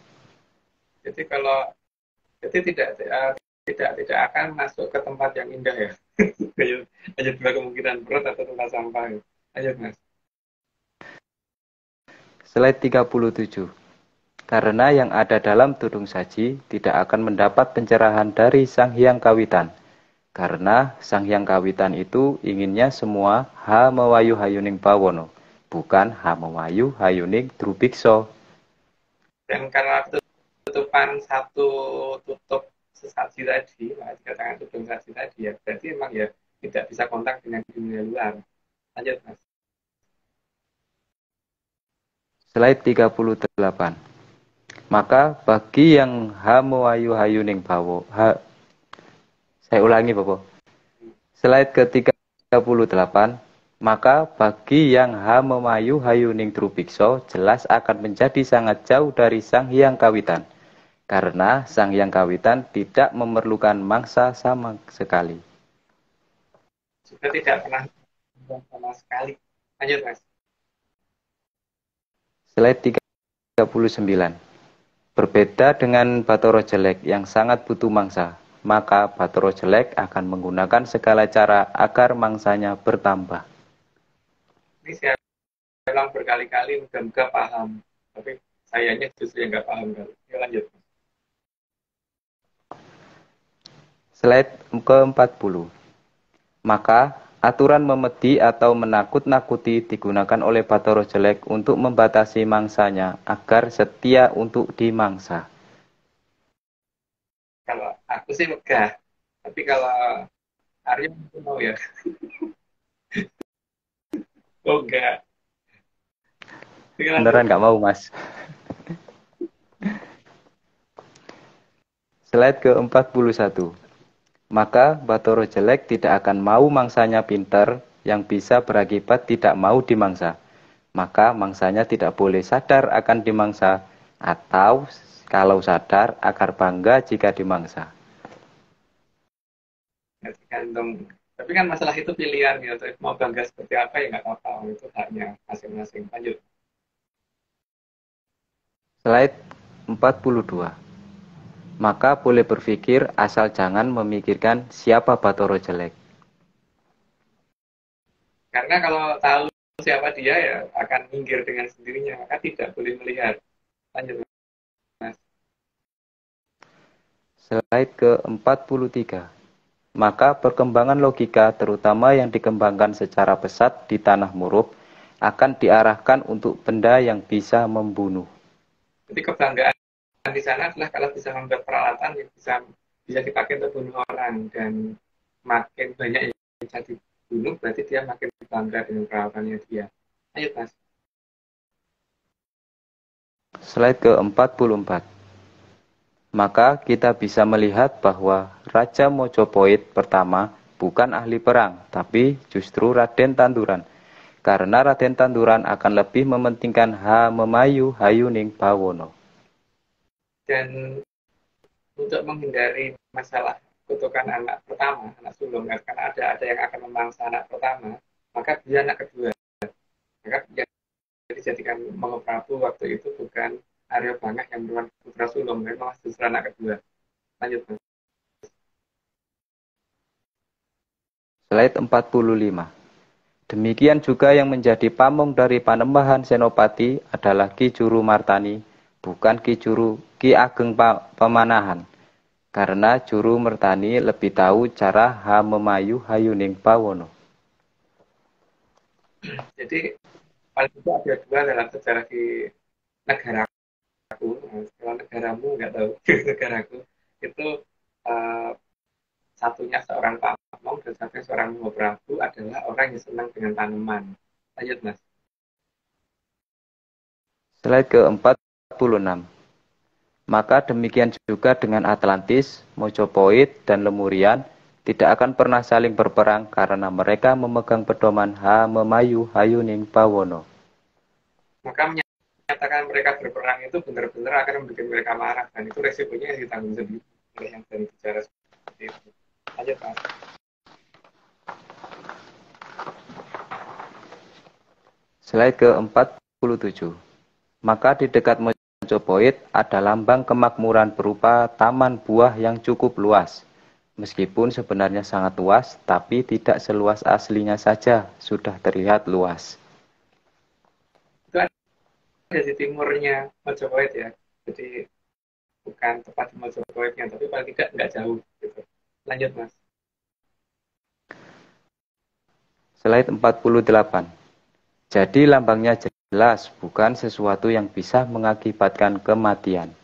Jadi tidak akan masuk ke tempat yang indah ya. Hanya dua kemungkinan, perut atau tempat sampah. Lanjut, Mas. Slide 37. Karena yang ada dalam tudung saji tidak akan mendapat pencerahan dari Sang Hyang Kawitan. Karena Sang Hyang Kawitan itu inginnya semua ha mewayu hayuning bawono, bukan ha mewayu hayuning drubikso. Dan karena tutupan satu tutup sesaji tadi, dikatakan tudung saji tadi ya, berarti memang ya tidak bisa kontak dengan dunia luar. Lanjut, Mas. Slide 38. Maka bagi yang ha mewayu hayuning bawo, saya ulangi, Bapak. Slide ke-38. Maka bagi yang ha memayu hayuning drubikso jelas akan menjadi sangat jauh dari Sang Hyang Kawitan. Karena Sang Hyang Kawitan tidak memerlukan mangsa sama sekali. Juga tidak pernah sama sekali. Lanjut, Mas. Slide 39. Berbeda dengan Bathara Jelek yang sangat butuh mangsa, maka Bathara Jelek akan menggunakan segala cara agar mangsanya bertambah. Ini saya ulang berkali-kali, mudah-mudahan paham. Tapi sayangnya justru yang nggak paham. Ya, lanjut. Slide ke-40. Maka aturan memedi atau menakut-nakuti digunakan oleh Bathara Jelek untuk membatasi mangsanya agar setia untuk dimangsa. Kalau aku sih megah, tapi kalau Arya mungkin mau ya. Oh enggak. Beneran nggak mau, Mas. Slide ke-41. Maka Bathara Jelek tidak akan mau mangsanya pintar yang bisa berakibat tidak mau dimangsa. Maka mangsanya tidak boleh sadar akan dimangsa atau kalau sadar akan bangga jika dimangsa. Ya, tergantung. Tapi kan masalah itu pilihan ya. Mau bangga seperti apa ya nggak apa-apa. Itu haknya masing-masing. Lanjut. Slide 42. Maka boleh berpikir asal jangan memikirkan siapa Bathara Jelek. Karena kalau tahu siapa dia ya akan minggir dengan sendirinya. Maka tidak boleh melihat. Lanjut, Mas. Slide ke-43. Maka perkembangan logika terutama yang dikembangkan secara pesat di tanah Murub akan diarahkan untuk benda yang bisa membunuh. Jadi kebanggaan di sana adalah kalau bisa membuat peralatan yang bisa dipakai untuk bunuh orang, dan makin banyak yang bisa dibunuh berarti dia makin bangga dengan peralatannya dia. Lanjut, Mas. Slide ke-44. Maka kita bisa melihat bahwa Raja Mojopahit pertama bukan ahli perang, tapi justru Raden Tanduran. Karena Raden Tanduran akan lebih mementingkan Memayu Hayuning Bawono. Dan untuk menghindari masalah kutukan anak pertama, anak sulung, karena ada yang akan memangsa anak pertama, maka dia anak kedua. Maka yang dijadikan Mahaprabu waktu itu bukan Arya Bangah yang merupakan putra sulung, memang justru anak kedua. Lanjut, Mas. Slide 45. Demikian juga yang menjadi pamong dari Panembahan Senopati adalah Ki Juru Martani, bukan Ki Ageng Pemanahan. Karena Juru Martani lebih tahu cara Memayu Hayuning Bawono. Jadi paling tidak ada dua dalam sejarah di negaraku. Kalau negaramu nggak tahu, negaraku itu satunya seorang pamong dan satunya seorang Mahaprabu adalah orang yang senang dengan tanaman. Lanjut, Mas. Slide ke-46. Maka demikian juga dengan Atlantis, Mojopahit, dan Lemurian tidak akan pernah saling berperang karena mereka memegang pedoman Memayu Hayuning Bawono. Maka menyatakan mereka berperang itu benar-benar akan membuat mereka marah, dan itu resikonya yang ditanggung sendiri oleh yang dari bicara seperti itu. Lanjut, Mas. Slide ke-47. Maka di dekat Mojopahit ada lambang kemakmuran berupa taman buah yang cukup luas. Meskipun sebenarnya sangat luas, tapi tidak seluas aslinya saja, sudah terlihat luas. Itu ada di timurnya Mojopahit ya. Jadi bukan tepat di Mojopahitnya, tapi paling tidak nggak jauh. Gitu. Lanjut, Mas. Slide 48. Jadi lambangnya jelas, bukan sesuatu yang bisa mengakibatkan kematian.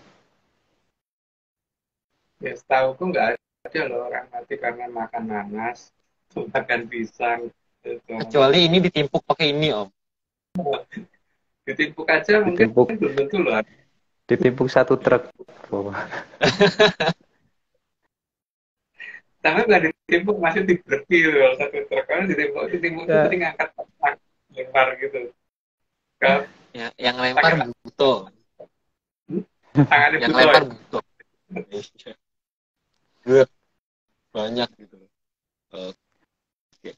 Ya, setahuku nggak ada loh orang mati karena makan nanas, makan pisang. Gitu. Kecuali ini ditimpuk pakai ini, Om. Ditimpuk aja mungkin belum tentu loh. Ditimpuk satu truk. Tapi nggak ditimpuk, masih diberti loh satu truk. Kalau ditimpuk itu berarti ngangkat lempar gitu. Kan? Ya, yang lempar buto. Tangannya yang buto. lempar buto. Gue banyak gitu. Oke.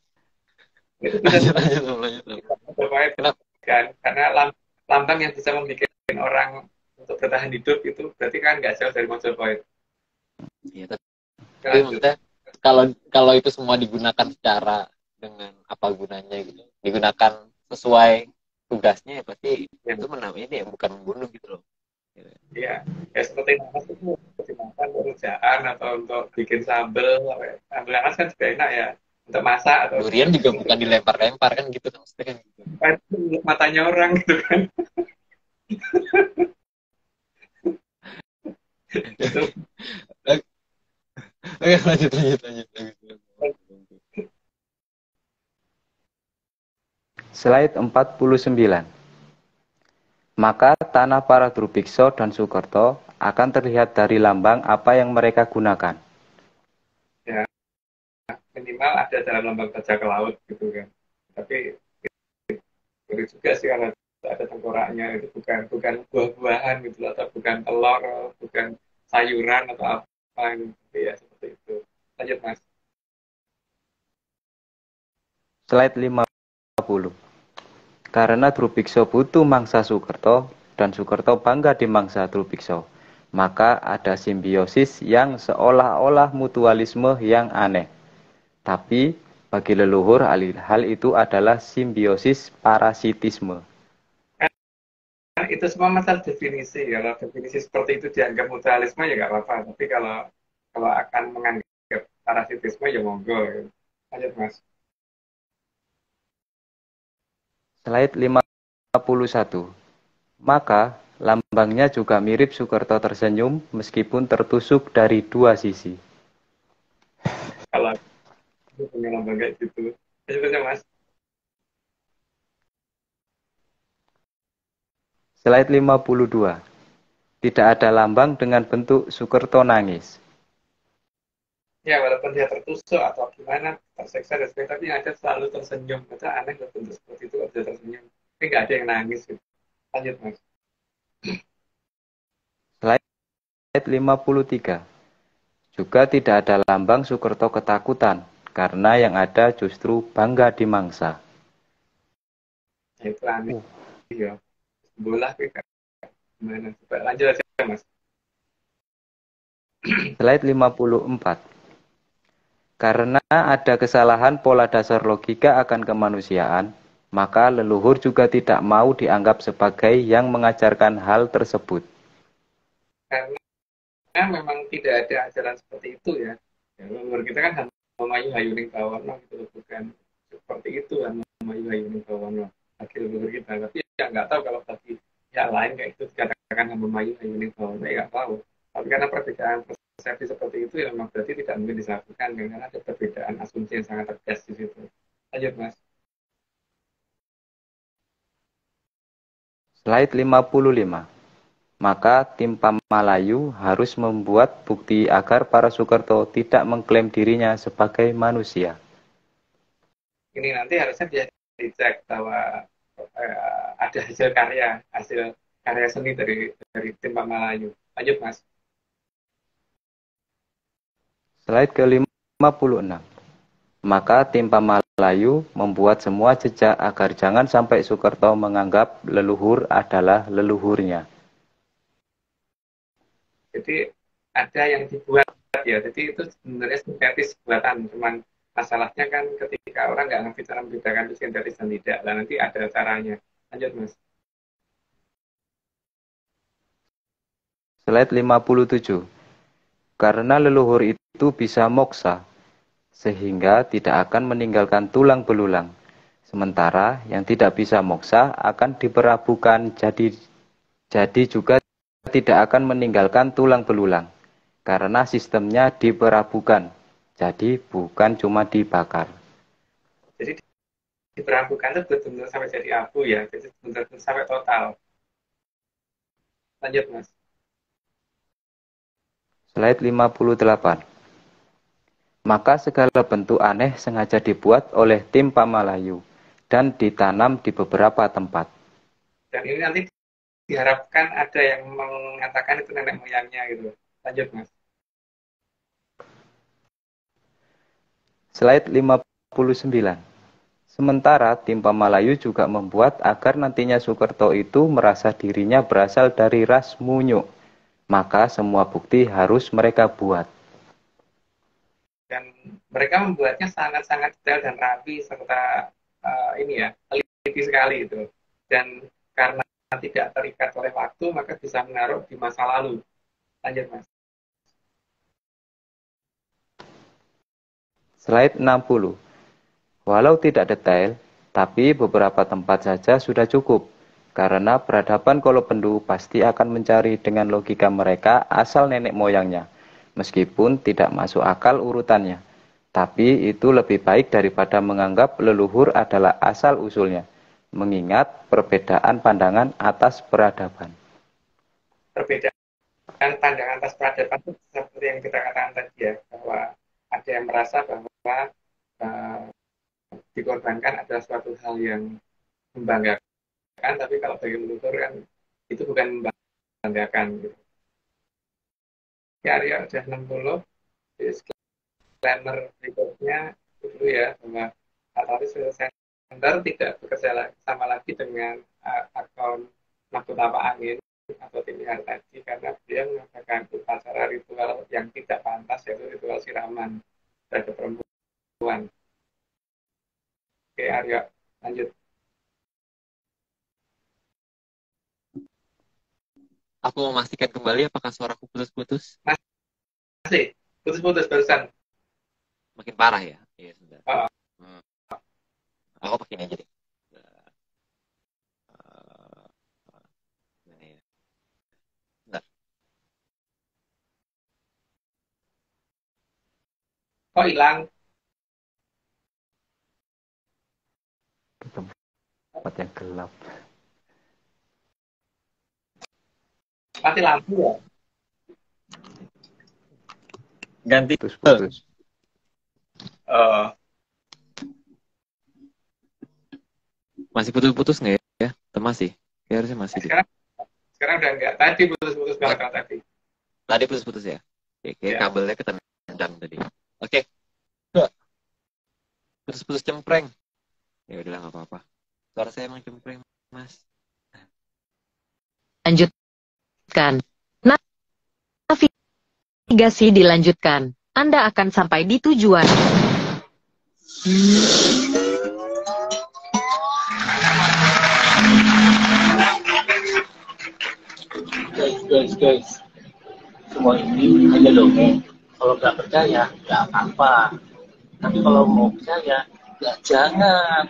Itu bisa lanjut. Kan? Karena lambang yang bisa membuat orang untuk bertahan hidup itu berarti kan nggak jauh dari Mojopahit. Iya, tapi maksudnya kalau itu semua digunakan secara dengan apa gunanya gitu, digunakan sesuai tugasnya ya pasti itu ini ya bukan membunuh gitu loh. Iya, ya seperti nanas itu digunakan untuk rujaan atau untuk bikin sambal. Sambal nanas kan juga enak ya untuk masak atau durian juga bukan dilempar-lempar kan gitu kan maksudnya kan gitu. Matanya orang gitu kan. Oke, lanjut. Slide 49. Maka tanah para Drubiksa dan Sukerto akan terlihat dari lambang apa yang mereka gunakan. Ya, minimal ada dalam lambang bajak laut gitu kan. Tapi itu juga sih kalau ada tengkoraknya itu bukan buah-buahan gitu atau bukan telur, bukan sayuran atau apa gitu ya seperti itu. Lanjut, Mas. Slide 50. Karena Drubiksa butuh mangsa Sukerto dan Sukerto bangga di mangsa Drubiksa, maka ada simbiosis yang seolah-olah mutualisme yang aneh. Tapi bagi leluhur hal itu adalah simbiosis parasitisme. Itu semua masalah definisi. Kalau definisi seperti itu dianggap mutualisme ya nggak apa-apa. Tapi kalau akan menganggap parasitisme ya monggo. Lanjut, Mas. Slide 51. Maka lambangnya juga mirip Sukerto tersenyum meskipun tertusuk dari dua sisi. Kalau punya lambang kayak gitu. Lanjut, Mas. Slide 52. Tidak ada lambang dengan bentuk Soekerto nangis. Ya, walaupun dia tertusuk atau gimana, tersiksa dan sebagainya, tapi yang ada selalu tersenyum. Itu aneh kalau bentuk seperti itu kalau dia tersenyum. Tapi nggak ada yang nangis. Gitu. Lanjut, Mas. Slide 53. Juga tidak ada lambang Soekerto ketakutan, karena yang ada justru bangga dimangsa. Ya, itu aneh. Iya. Bola, gimana? Coba lanjut aja, Mas. Slide 54. Karena ada kesalahan pola dasar logika akan kemanusiaan, maka leluhur juga tidak mau dianggap sebagai yang mengajarkan hal tersebut. Karena memang tidak ada ajaran seperti itu ya. Ya leluhur kita kan Hamayu Hayuning Bawono gitu, bukan seperti itu Hamayu Hayuning Bawono bagi leluhur kita. Tapi ya nggak tahu kalau bagi yang lain kayak itu dikatakan Hamayu Hayuning Bawono, ya nggak tahu. Tapi karena perbedaan persepsi seperti itu ya memang berarti tidak mungkin disatukan karena ada perbedaan asumsi yang sangat tegas di situ. Lanjut, Mas. Slide 55. Maka tim Pamalayu harus membuat bukti agar para Soekerto tidak mengklaim dirinya sebagai manusia. Ini nanti harusnya bisa dicek bahwa ada hasil karya seni dari tim Pamalayu. Lanjut, Mas. Slide ke-56. Maka tim Pamalayu membuat semua jejak agar jangan sampai Soekerto menganggap leluhur adalah leluhurnya. Jadi ada yang dibuat ya, jadi itu sebenarnya sintetis buatan, cuman masalahnya kan ketika orang nggak ngerti cara membedakan itu sintetis dan tidak, lah nanti ada caranya. Lanjut, Mas. Slide 57. Karena leluhur itu bisa moksa, sehingga tidak akan meninggalkan tulang belulang. Sementara yang tidak bisa moksa akan diperabukan, jadi juga tidak akan meninggalkan tulang belulang. Karena sistemnya diperabukan, jadi bukan cuma dibakar. Jadi diperabukan itu betul-betul sampai jadi abu ya, jadi betul-betul sampai total. Lanjut, Mas. Slide 58. Maka segala bentuk aneh sengaja dibuat oleh tim Pamalayu dan ditanam di beberapa tempat. Dan ini nanti diharapkan ada yang mengatakan itu nenek moyangnya gitu. Lanjut, Mas. Slide 59. Sementara tim Pamalayu juga membuat agar nantinya Soekerto itu merasa dirinya berasal dari ras Munyuk. Maka semua bukti harus mereka buat. Dan mereka membuatnya sangat-sangat detail dan rapi serta ini ya, teliti sekali itu. Dan karena tidak terikat oleh waktu, maka bisa menaruh di masa lalu. Lanjut, Mas. Slide 60. Walau tidak detail, tapi beberapa tempat saja sudah cukup. Karena peradaban Kolopendu pasti akan mencari dengan logika mereka asal nenek moyangnya. Meskipun tidak masuk akal urutannya. Tapi itu lebih baik daripada menganggap leluhur adalah asal-usulnya. Mengingat perbedaan pandangan atas peradaban. Perbedaan pandangan atas peradaban itu seperti yang kita katakan tadi ya, bahwa ada yang merasa bahwa dikorbankan adalah suatu hal yang membanggakan, tapi kalau bagi leluhur kan itu bukan membanggakan. Gitu. Ya, Arya udah 60, disclaimer berikutnya dulu ya, bahwa Atalis Center tidak bekerja sama lagi dengan akun Mahkota Angin atau tim tadi, karena dia mengadakan upacara ritual yang tidak pantas, yaitu ritual siraman terhadap perempuan. Oke, Arya, lanjut. Aku mau memastikan kembali apakah suaraku putus-putus. Masih, putus-putus barusan. Makin parah ya? Iya, sudah. Oh. Aku pakai ini aja deh. Kok hilang? Tempat yang gelap. Mati lampu ya. Ganti. Putus. Masih putus-putus nggak ya? Masih. Ya, harusnya masih. Sekarang udah enggak. Tadi putus-putus kalau tadi. Tadi putus-putus ya? Oke, Ya. kabelnya ketendang tadi. Oke. Putus-putus cempreng. Ya udahlah, nggak apa-apa. Suara saya emang cempreng, Mas. Lanjutkan. Navigasi dilanjutkan. Anda akan sampai di tujuan. Guys. Semua ini hanya dongeng. Kalau nggak percaya, nggak apa-apa. Tapi kalau mau percaya, ya jangan.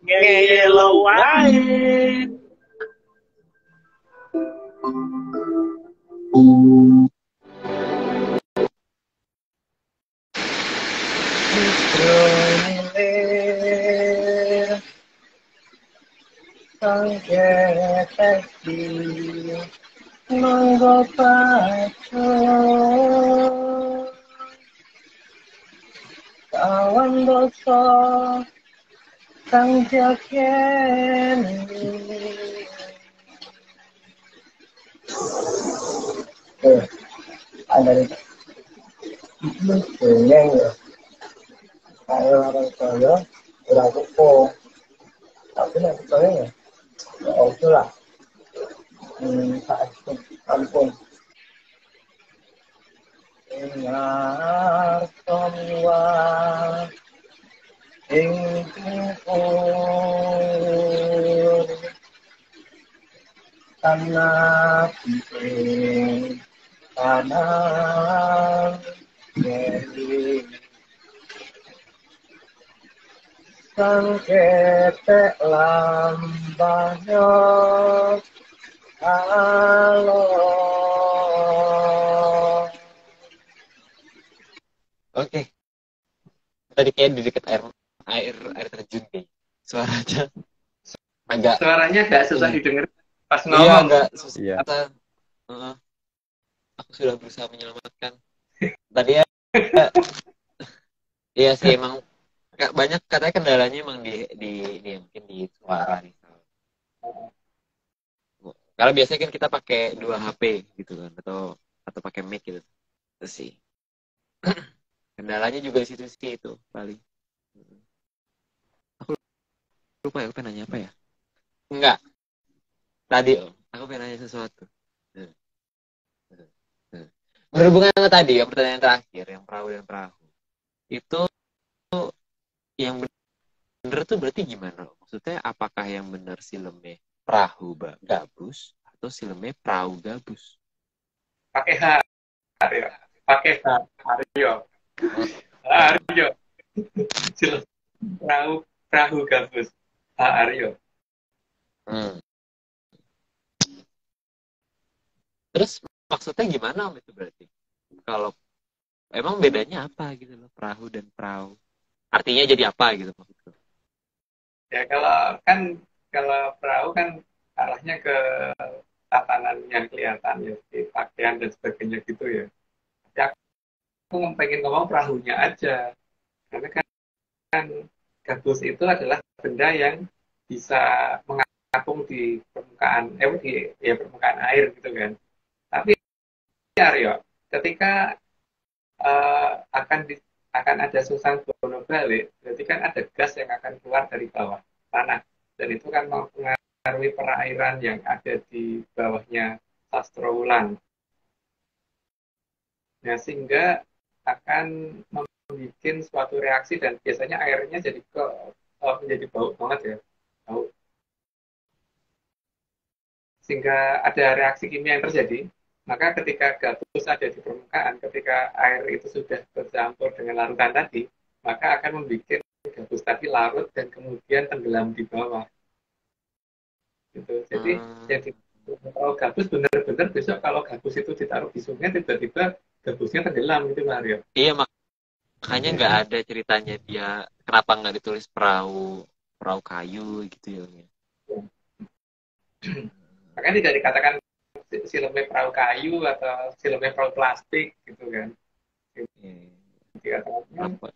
Yellow white. Kawan dosa sang jaken ada itu dongeng ya kayak orang saya udah kepong tapi nggak percaya ya oke lah ampun ingat semua ingkung tanah piting tanah jadi sang ketek lambahnya halo. Oke. Tadi kayak di dekat air terjun kayak. Suaranya Suaranya susah didengar pas iya, ngomong. agak susah. Iya. Aku sudah berusaha menyelamatkan. Tadi ya, iya sih emang banyak katanya kendalanya emang di mungkin di suara nih. Kalau biasanya kan kita pakai 2 HP gitu kan atau pakai mic gitu. Itu sih. Kendalanya juga di situ sih itu paling. Aku lupa ya, aku pengen nanya apa ya? Enggak. Tadi aku pengen nanya sesuatu. Berhubungan sama tadi ya, pertanyaan terakhir yang perahu dan perahu. Itu yang bener tuh berarti gimana? Maksudnya apakah yang bener filmnya perahu gabus atau filmnya perahu gabus? Pakai H. Aryo. Pakai H. Aryo. Aryo. Perahu gabus. H. Aryo. Terus maksudnya gimana Om itu berarti? Kalau emang bedanya apa gitu loh perahu dan perahu? Artinya jadi apa gitu maksudnya? Ya kalau perahu kan arahnya ke tatanan yang kelihatan ya, di pakaian dan sebagainya gitu ya. Tapi aku pengen ngomong perahunya aja. Karena kan gabus itu adalah benda yang bisa mengapung di permukaan permukaan air gitu kan. Tapi Aryo, ketika akan ada susang bono balik, berarti kan ada gas yang akan keluar dari bawah tanah, dan itu kan mempengaruhi perairan yang ada di bawahnya Sastrowulan. Nah, sehingga akan membuat suatu reaksi dan biasanya airnya menjadi bau banget ya, bau. Sehingga ada reaksi kimia yang terjadi. Maka ketika gabus ada di permukaan, ketika air itu sudah bercampur dengan larutan tadi, maka akan membuat gabus tadi larut dan kemudian tenggelam di bawah. Gitu. Jadi kalau gabus benar-benar besok kalau gabus itu ditaruh di sungai, tiba-tiba gabusnya tenggelam gitu Mario. Iya, makanya nggak ada ceritanya dia kenapa nggak ditulis perahu kayu gitu ya. Makanya tidak dikatakan Siloame perahu kayu atau Siloame perahu plastik gitu kan.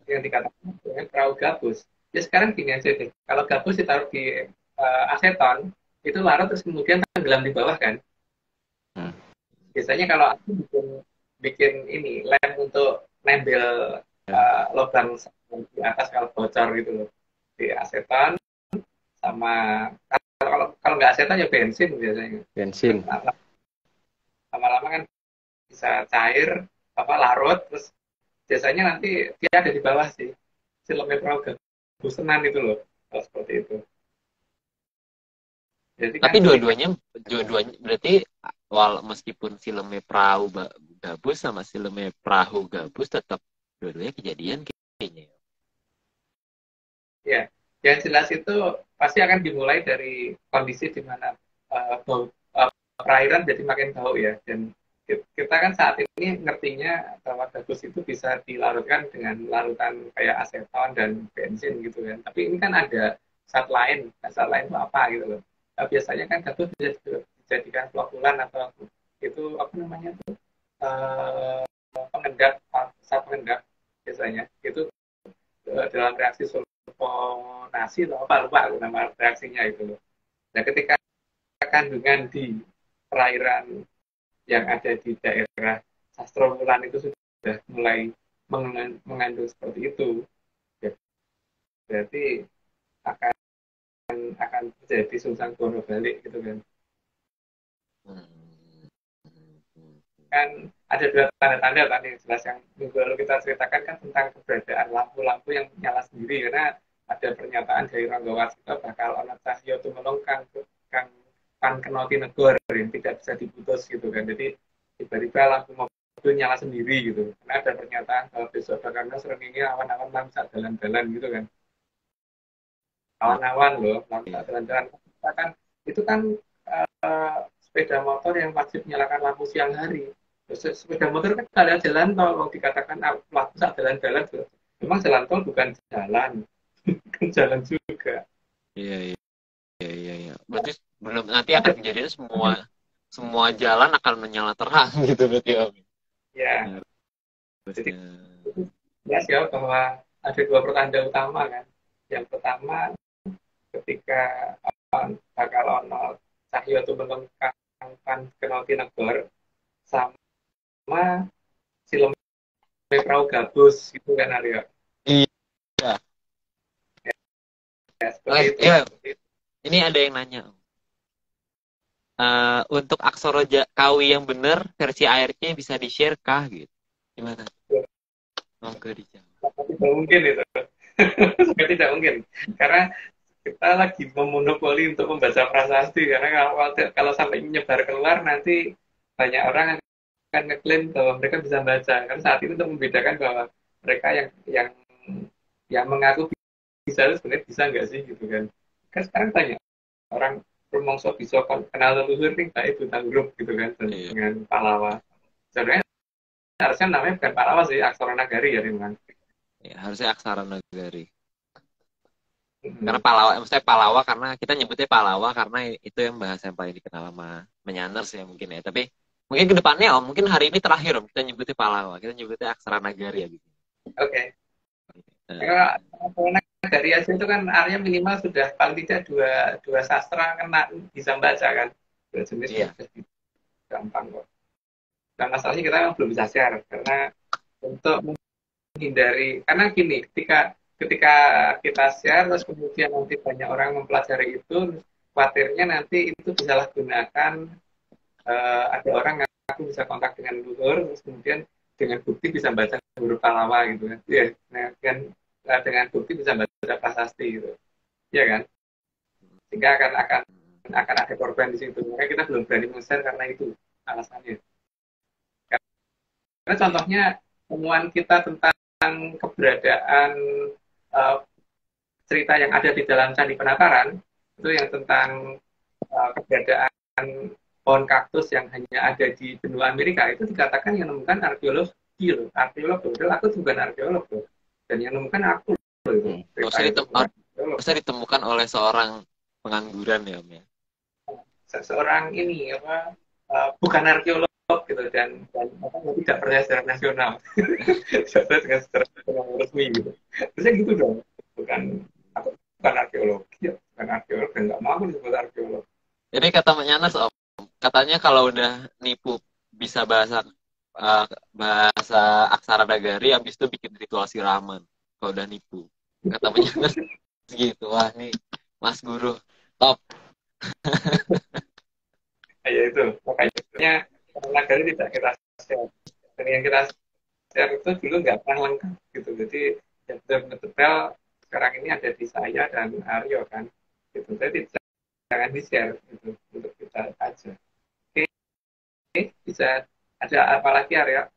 Yang dikatakan perahu gabus. Ya sekarang gini aja deh, kalau gabus ditaruh di aseton, itu larut terus kemudian tenggelam di bawah kan. Biasanya kalau aku bikin ini lem untuk nempel lubang di atas kalau bocor gitu loh, di aseton sama kalau nggak aseton ya bensin biasanya. Bensin. Lama-lama kan bisa cair larut, terus biasanya nanti dia ada di bawah sih, Siloame perahu gabusenan itu loh, kalau seperti itu. Jadi Tapi kan dua-duanya berarti meskipun Siloame perahu gabus sama Siloame perahu gabus tetap dua-duanya kejadian kayaknya. Ya, yang jelas itu pasti akan dimulai dari kondisi di mana perairan jadi makin bau ya, dan kita kan saat ini ngertinya bahwa gabus itu bisa dilarutkan dengan larutan kayak aseton dan bensin gitu kan. Tapi ini kan ada zat lain itu apa gitu loh. Nah, biasanya kan gabus bisa dijadikan flokulan atau itu apa namanya tuh zat pengendap biasanya itu dalam reaksi sulfonasi atau apa lupa nama reaksinya itu loh. Nah, ketika kandungan di perairan yang ada di daerah Sastromulan itu sudah mulai mengandung seperti itu, ya, berarti akan terjadi sungsang gono balik gitu kan. Kan ada dua tanda-tanda tadi yang jelas yang minggu lalu kita ceritakan kan tentang keberadaan lampu-lampu yang nyala sendiri, karena ada pernyataan dari Rangga Warsito bakal ana cahya tumelung kang kenoti negor yang tidak bisa diputus gitu kan. Jadi tiba-tiba lampu mobil nyala sendiri gitu. Karena ada pernyataan bahwa besok karena srengenge awan-awan lampu sak dalan-dalan gitu kan. Awan-awan loh, lampu sak dalan-dalan. Itu kan sepeda motor yang wajib menyalakan lampu siang hari. Terus sepeda motor kan ada jalan tol, dikatakan lampu sak dalan-dalan. Memang jalan tol bukan jalan, bukan jalan juga. Iya. Berarti belum nanti akan kejadian semua jalan akan menyala terang gitu berarti Om. Ya. Jadi jelas ya bahwa ada dua pertanda utama kan. Yang pertama ketika bakal ono cahya tumelung kang kenoti negor sama Siloame perahu gabus gitu kan Aryo. Iya. Ya, seperti itu. Iya. Ini ada yang nanya. Untuk aksara kawi yang benar versi ARC bisa di-share kah gitu? Gimana? Monggo dijawab. Tidak mungkin itu. Tidak mungkin. Karena kita lagi memonopoli untuk membaca prasasti, karena kalau sampai menyebar keluar nanti banyak orang akan ngeklaim bahwa mereka bisa baca. Kan saat itu untuk membedakan bahwa mereka yang mengaku bisa itu sebenarnya bisa nggak sih gitu kan. Kan sekarang banyak orang rumongso bisa kenal leluhur nih kayak Bintang Grup gitu kan dengan Pahlawa. Sebenarnya harusnya namanya bukan Pahlawa sih, Aksara Nagari ya memang. Ya, harusnya Aksara Nagari. Karena Pahlawa, maksudnya Pahlawa karena kita nyebutnya Pahlawa karena itu yang bahasa yang paling dikenal sama Menyanners ya mungkin ya. Tapi mungkin ke depannya Om, mungkin hari ini terakhir Om kita nyebutnya Pahlawa, kita nyebutnya Aksara Nagari ya gitu. Oke. Kalau Nagari aja itu kan artinya minimal sudah paling tidak dua sastra kena bisa baca kan. Dua jenis gampang kok. Nah masalahnya kita memang belum bisa share karena untuk menghindari, karena gini, ketika kita share terus kemudian nanti banyak orang mempelajari itu, khawatirnya nanti itu disalahgunakan, ada orang yang aku bisa kontak dengan luhur terus kemudian dengan bukti bisa baca huruf Pahlawa gitu kan. Ya, nah, kan dengan bukti bisa baca prasasti gitu. Iya kan? Sehingga akan ada korban di situ. Makanya kita belum berani men-share karena itu alasannya. Karena contohnya temuan kita tentang keberadaan cerita yang ada di dalam Candi Penataran itu yang tentang keberadaan pohon kaktus yang hanya ada di benua Amerika itu dikatakan yang nemukan arkeolog loh. Aku bukan arkeolog loh. Dan yang nemukan aku loh. Bisa ditemukan oleh seorang pengangguran ya Om ya. seorang ini apa bukan arkeolog gitu dan apa, tidak percaya secara nasional. Tidak percaya dengan secara nasional resmi gitu. Terusnya gitu dong. Aku bukan arkeolog, ya, bukan arkeolog dan nggak mau disebut arkeolog. Jadi kata Mbak Yanas, Om, katanya kalau udah nipu bisa bahasa aksara nagari, habis itu bikin ritual siraman. Kalau udah nipu, kata Mbak Yanas gitu. Wah, nih Mas Guru top. Ya itu makanya nagari tidak kita share. Dan yang kita share itu dulu nggak pernah lengkap gitu. Jadi yang betul-betul sekarang ini ada di saya dan Aryo kan. Gitu. Jadi jangan di share gitu untuk kita aja. Oke, bisa ada apa lagi Aryo?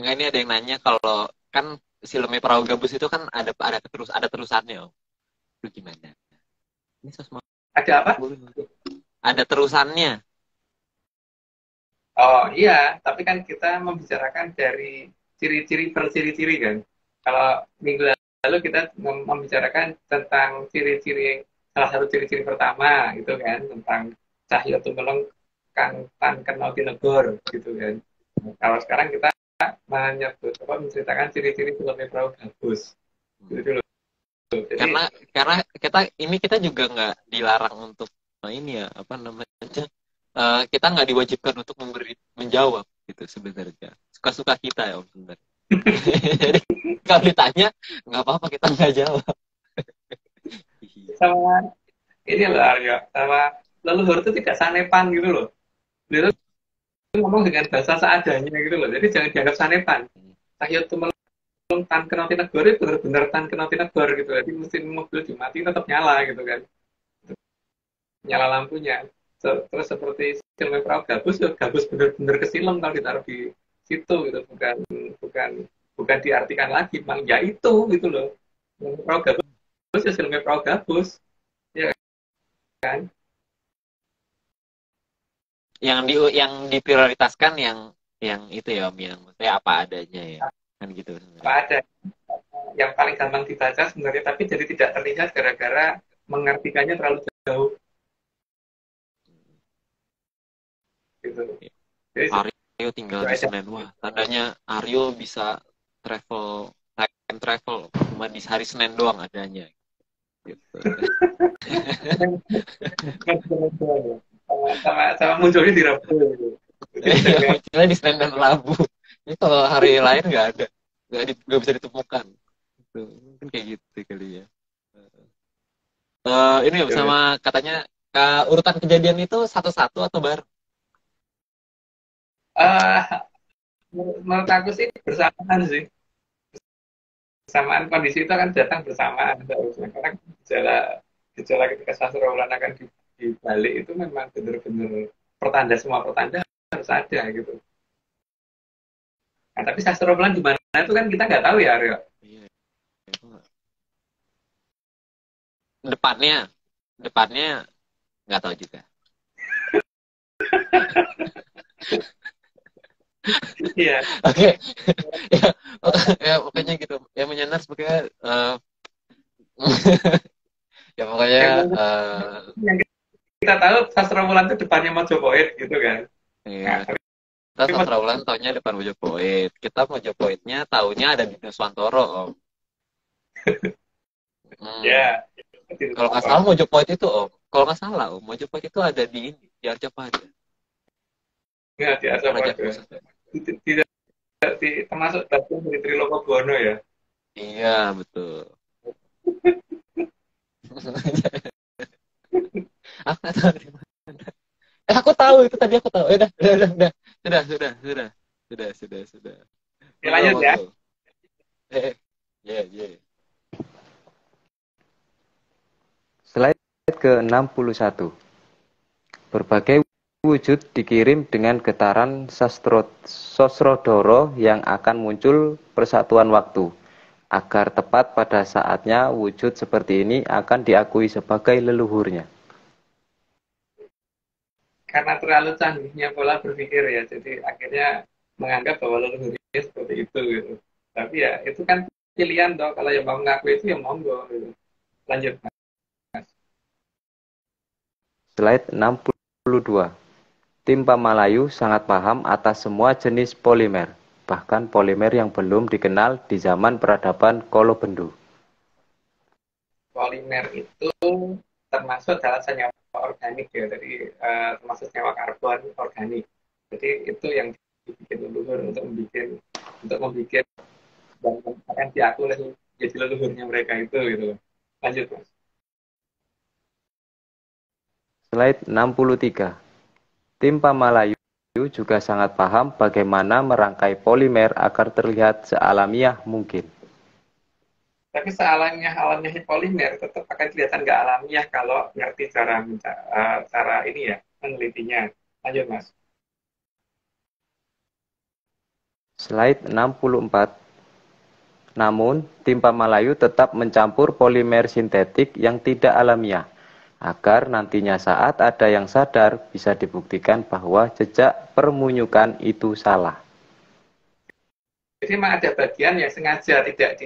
Enggak, ini ada yang nanya kalau kan Sileme Perahu Gabus itu kan ada terusannya, Om. Itu gimana? Ini sosmed. Ada apa? Ada terusannya. Oh iya, tapi kan kita membicarakan dari ciri-ciri per ciri-ciri kan. Kalau minggu lalu kita membicarakan tentang ciri-ciri, salah satu ciri-ciri pertama itu kan tentang Cahyo Tumenggung Kang Tan Kenal Tinegor gitu kan. Kalau sekarang kita menceritakan ciri-ciri Sileme Perahu Gabus. Gitu dulu. Jadi, Karena kita juga nggak dilarang untuk ini ya apa namanya, kita nggak diwajibkan untuk menjawab gitu sebenarnya, suka-suka kita ya Om sebenarnya. Jadi kalau ditanya nggak apa-apa, kita nggak jawab. sama ini loh Aryo, sama leluhur itu tidak sanepan gitu loh. Dia tuh ngomong dengan bahasa seadanya gitu loh, jadi jangan dianggap sanepan. Cahyo Tumenggung Tan Kenal Tinegor itu benar-benar Tan Kenal Tinegor gitu, jadi mesin mobil dimatiin tetap nyala gitu kan, nyala lampunya. Terus seperti Sileme Perahu Gabus, ya Gabus benar-benar kesilem kalau ditaruh di situ gitu, bukan diartikan lagi, memang ya itu gitu loh. Sileme Perahu Gabus ya Sileme Perahu Gabus, ya kan? Yang diprioritaskan yang itu ya Om, yang maksudnya apa adanya ya kan gitu sebenarnya. Apa ada yang paling gampang dibaca sebenarnya, tapi jadi tidak terlihat gara-gara mengartikannya terlalu jauh. Gitu. Jadi, Aryo tinggal di Senen, wah tandanya Aryo bisa time travel cuma di hari Senin doang adanya gitu. sama munculnya di Rabu gitu. Munculnya di Senin dan Rabu. Ini kalau hari lain nggak ada, nggak bisa ditemukan gitu. Mungkin kayak gitu kali ya. Ini sama katanya urutan kejadian itu satu-satu atau bareng? Menurut aku sih bersamaan sih. Bersamaan, kondisi itu akan datang bersamaan seharusnya. Karena gejala ketika Sastrobulan akan dibalik itu memang benar-benar semua pertanda harus ada gitu. Nah, tapi Sastrobulan di mana itu kan kita nggak tahu ya, Aryo. Iya. Depannya nggak tahu juga. Iya. Oke. Ya pokoknya gitu. Ya menyanar sebagai ya pokoknya yang kita tahu Sastrobulan itu depannya Mojopahit gitu kan. Iya. Kita Sastrobulan taunya depan Mojopahit. Kita Mojopahitnya taunya ada di Nuswantoro, Om. Ya. Kalau nggak salah Mojopahit itu, Om. Kalau nggak salah, Om, Mojopahit itu ada di Arcapada. Ya, di Arcapada. Tidak termasuk bagian dari Trilokobono ya. Iya, betul. Aku tahu itu tadi aku tahu. Udah. Sudah. Ya, lanjut ya. Ya. Slide ke-61. Berbagai wujud dikirim dengan getaran Sosrodoro yang akan muncul persatuan waktu. Agar tepat pada saatnya, wujud seperti ini akan diakui sebagai leluhurnya. Karena terlalu canggihnya pola berpikir ya, jadi akhirnya menganggap bahwa leluhurnya seperti itu gitu. Tapi ya itu kan pilihan toh, kalau yang mau ngaku itu ya monggo gitu. Lanjut Mas. Slide 62. Tim Pamalayu sangat paham atas semua jenis polimer, bahkan polimer yang belum dikenal di zaman peradaban Kolobendu. Polimer itu termasuk dalam senyawa organik ya, jadi termasuk senyawa karbon organik. Jadi itu yang dibikin leluhur untuk membuat dan akan diakui jadi leluhurnya mereka itu gitu. Lanjut Mas. Slide 63. Tim Pamalayu juga sangat paham bagaimana merangkai polimer agar terlihat sealamiah mungkin. Tapi sealamiah polimer tetap akan kelihatan nggak alamiah kalau ngerti cara ini ya, menelitinya. Lanjut Mas. Slide 64. Namun, tim Pamalayu tetap mencampur polimer sintetik yang tidak alamiah, agar nantinya saat ada yang sadar bisa dibuktikan bahwa jejak permunyukan itu salah. Jadi memang ada bagian yang sengaja tidak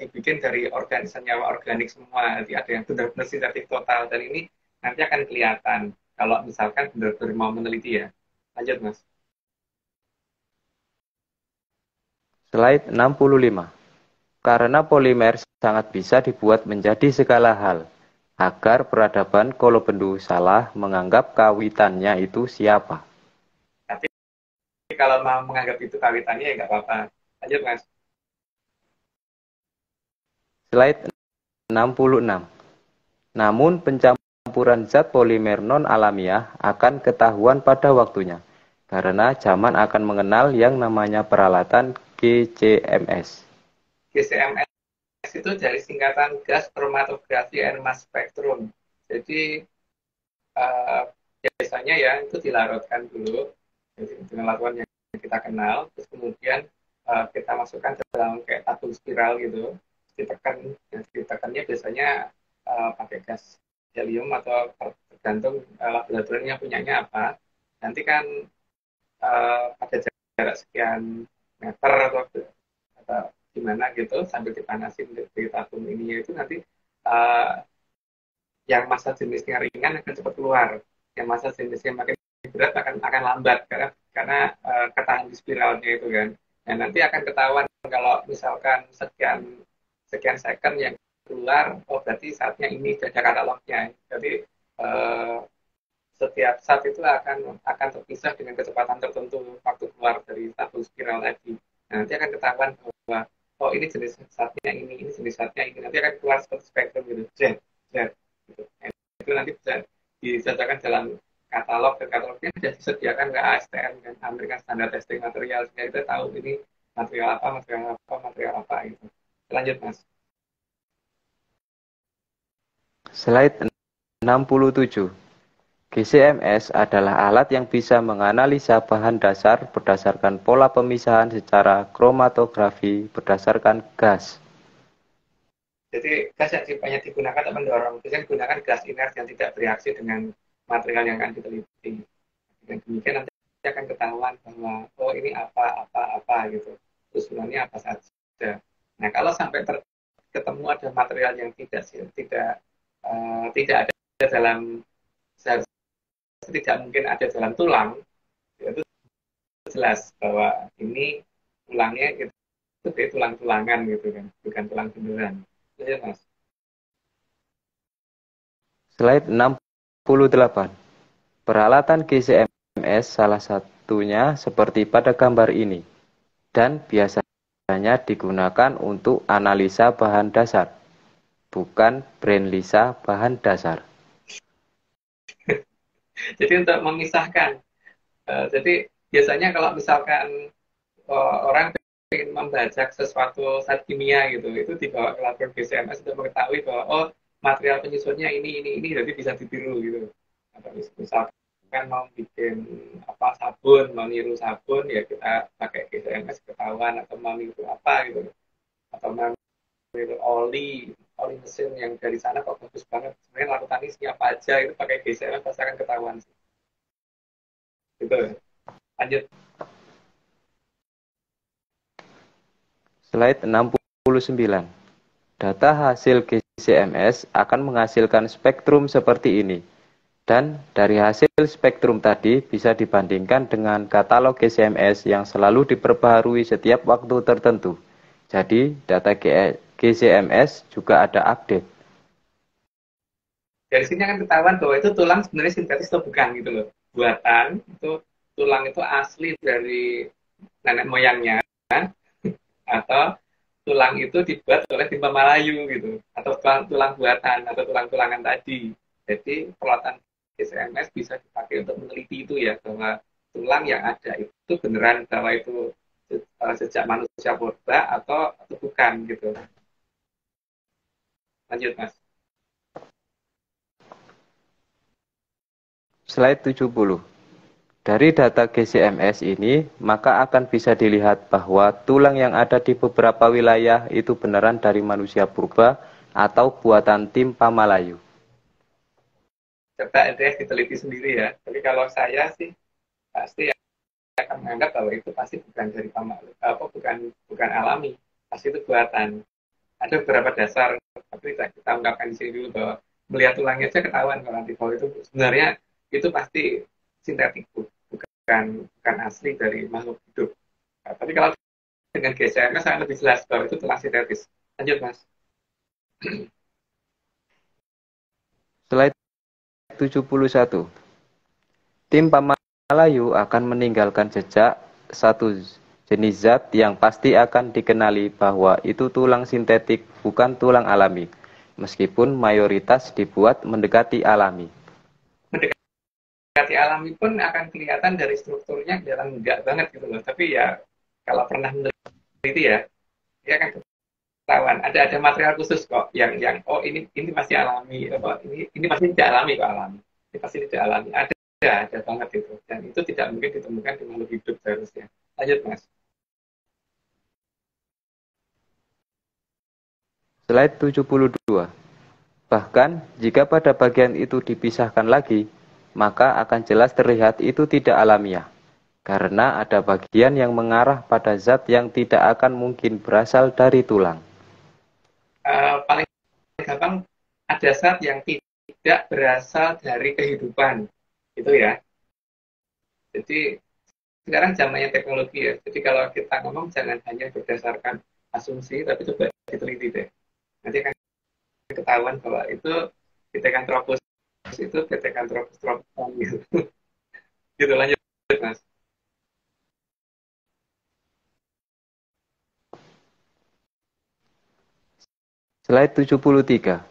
dibikin dari senyawa organik semua. Jadi ada yang benar-benar sintetik total, dan ini nanti akan kelihatan kalau misalkan benar-benar mau meneliti ya. Lanjut Mas. Slide 65. Karena polimer sangat bisa dibuat menjadi segala hal, agar peradaban Kolobendu salah menganggap kawitannya itu siapa. Tapi kalau mau menganggap itu kawitannya ya nggak apa-apa. Lanjut Mas. Slide 66. Namun pencampuran zat polimer non-alamiah akan ketahuan pada waktunya, karena zaman akan mengenal yang namanya peralatan GCMS. GCMS itu dari singkatan gas chromatografi and mass spectrum. Jadi biasanya ya itu dilarutkan dulu dengan larutan yang kita kenal, terus kemudian kita masukkan dalam kayak tabung spiral gitu, ditekannya biasanya pakai gas helium atau tergantung laboratorium yang punyanya apa. Nanti kan pada jarak sekian meter atau gimana gitu sambil dipanasin di tabung ininya itu nanti yang massa jenisnya ringan akan cepat keluar, yang massa jenisnya makin berat akan lambat karena ketahan di spiralnya itu kan. Nah nanti akan ketahuan kalau misalkan sekian second yang keluar, oh berarti saatnya ini ada katalognya. Jadi setiap saat itu akan terpisah dengan kecepatan tertentu waktu keluar dari tabung spiral tadi. Nah, nanti akan ketahuan bahwa oh ini jenis zatnya ini jenis zatnya ini, nanti akan keluar seperti spektrum gitu, Z gitu. Nah, itu nanti bisa dijajakan dalam katalog, dan katalognya sudah disediakan ke ASTM kan, American Standard Testing Material, sehingga kita tahu ini material apa gitu. Lanjut Mas. Slide 67. GCMS adalah alat yang bisa menganalisa bahan dasar berdasarkan pola pemisahan secara kromatografi berdasarkan gas. Jadi gas yang banyak digunakan untuk mendorong, biasanya gunakan gas inert yang tidak bereaksi dengan material yang akan diteliti. Dengan demikian nanti akan ketahuan bahwa oh ini apa gitu, usulannya apa saja. Nah kalau sampai ketemu ada material yang tidak ada dalam, tidak mungkin ada dalam tulang, itu jelas bahwa ini tulangnya itu dari tulang-tulangan gitu kan, bukan tulang beneran. Ya, Mas. Slide 68. Peralatan GCMS salah satunya seperti pada gambar ini, dan biasanya digunakan untuk analisa bahan dasar, bukan brainlisa bahan dasar. Jadi untuk memisahkan, jadi biasanya kalau misalkan orang ingin membajak sesuatu zat kimia gitu, itu dibawa ke laboratorium GCMS untuk mengetahui bahwa oh material penyusunnya ini, jadi bisa ditiru gitu. Atau misalkan mau bikin sabun, mau niru sabun ya kita pakai GCMS ketahuan, atau mau niru apa gitu, atau mau niru oli mesin yang dari sana kok bagus banget, sebenarnya larutan isinya apa aja, itu pakai GCMS pasti akan ketahuan sih. Gitu. Lanjut. Slide 69. Data hasil GCMS akan menghasilkan spektrum seperti ini. Dan dari hasil spektrum tadi bisa dibandingkan dengan katalog GCMS yang selalu diperbaharui setiap waktu tertentu. Jadi data GCMS juga ada update. Dari sini akan ketahuan bahwa itu tulang sebenarnya sintetis atau bukan gitu loh. Buatan itu tulang itu asli dari nenek moyangnya atau tulang itu dibuat oleh tim Malayu gitu atau tulang buatan atau tulang-tulangan tadi. Jadi peralatan GCMS bisa dipakai untuk meneliti itu ya bahwa tulang yang ada itu beneran bahwa itu sejak manusia purba atau bukan gitu. Lanjut Mas. Slide 70. Dari data GCMS ini, maka akan bisa dilihat bahwa tulang yang ada di beberapa wilayah itu beneran dari manusia purba atau buatan tim Pamalayu. Coba LDS diteliti sendiri ya. Tapi kalau saya sih pasti akan menganggap bahwa itu pasti bukan dari bukan alami, pasti itu buatan. Ada beberapa dasar, tapi kita ungkapkan di sini dulu bahwa melihat tulangnya aja ketahuan kalau nanti bahwa itu sebenarnya itu pasti sintetik, bukan asli dari makhluk hidup. Nah, tapi kalau dengan GCMS sangat lebih jelas bahwa itu tulang sintetis. Lanjut Mas. Slide 71. Tim Pamalayu akan meninggalkan jejak satu jenis zat yang pasti akan dikenali bahwa itu tulang sintetik bukan tulang alami, meskipun mayoritas dibuat mendekati alami. Mendekati alami pun akan kelihatan dari strukturnya kelihatan enggak banget gitu loh. Tapi ya kalau pernah meneliti ya akan ketahuan ada material khusus kok yang oh ini pasti alami, ini pasti tidak alami kok alami. Ini pasti tidak alami. Ada banget itu. Dan itu tidak mungkin ditemukan di makhluk hidup seharusnya. Lanjut Mas. Slide 72. Bahkan jika pada bagian itu dipisahkan lagi, maka akan jelas terlihat itu tidak alamiah. Karena ada bagian yang mengarah pada zat yang tidak akan mungkin berasal dari tulang. Paling gampang ada zat yang tidak berasal dari kehidupan, gitu ya. Jadi sekarang zamannya teknologi ya. Jadi kalau kita ngomong jangan hanya berdasarkan asumsi, tapi coba diteliti deh. Nanti akan ketahuan bahwa itu Pithecanthropus itu Pithecanthropus tropicum gitu. Gitu lanjut Mas. Slide 73.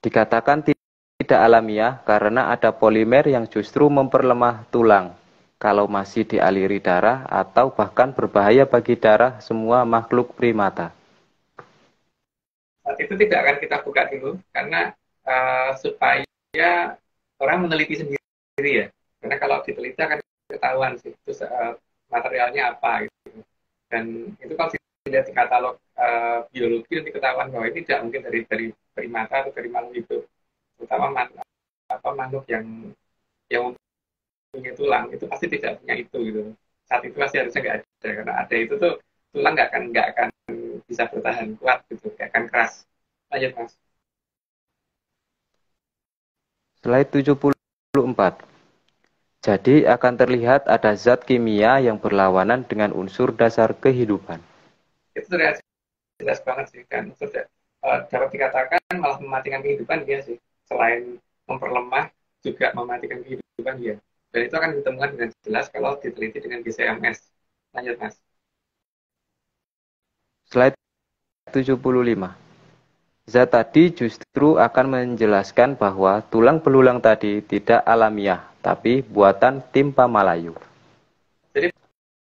Dikatakan tidak alamiah karena ada polimer yang justru memperlemah tulang kalau masih dialiri darah atau bahkan berbahaya bagi darah semua makhluk primata. Itu tidak akan kita buka dulu karena supaya orang meneliti sendiri ya. Karena kalau diteliti akan ketahuan sih itu materialnya apa gitu. Dan itu kalau dilihat di katalog biologi nanti ketahuan bahwa ini tidak mungkin dari primata atau dari makhluk hidup, terutama makhluk yang punya tulang itu pasti tidak punya itu gitu. Saat itu pasti harusnya nggak ada karena ada itu tuh tulang nggak akan bisa bertahan kuat gitu, nggak akan keras. Lanjut Mas. Slide 74. Jadi akan terlihat ada zat kimia yang berlawanan dengan unsur dasar kehidupan. Itu sudah jelas banget sih kan, sudah dapat dikatakan malah mematikan kehidupan dia sih. Selain memperlemah juga mematikan kehidupan dia. Dan itu akan ditemukan dengan jelas kalau diteliti dengan GCMS. Lanjut Mas. Slide 75. Zat tadi justru akan menjelaskan bahwa tulang belulang tadi tidak alamiah, tapi buatan tim Pamalayu. Jadi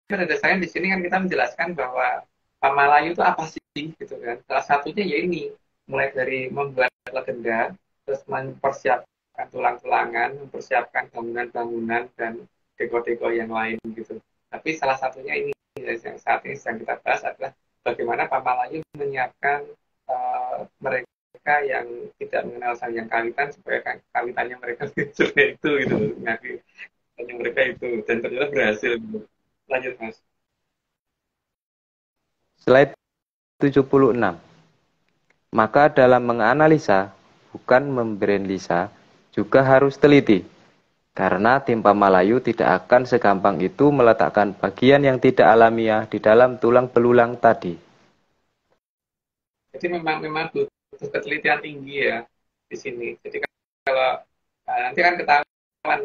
pada dasarnya di sini kan kita menjelaskan bahwa Pamalayu itu apa sih gitu kan. Salah satunya ya ini, mulai dari membuat legenda, terus mempersiapkan tulang-tulangan, mempersiapkan bangunan-bangunan dan deko-deko yang lain gitu. Tapi salah satunya ini yang saat ini sedang kita bahas adalah bagaimana Pamalayu menyiapkan mereka yang tidak mengenal sang yang kawitan supaya kawitannya mereka seperti itu gitu, yang mereka itu dan ternyata berhasil gitu. Lanjut Mas. Slide 76. Maka dalam menganalisa, bukan membrandlisa, juga harus teliti, karena Timpa Malayu tidak akan segampang itu meletakkan bagian yang tidak alamiah di dalam tulang belulang tadi. Jadi memang butuh ketelitian tinggi ya di sini. Jadi kalau nanti kan ketahuan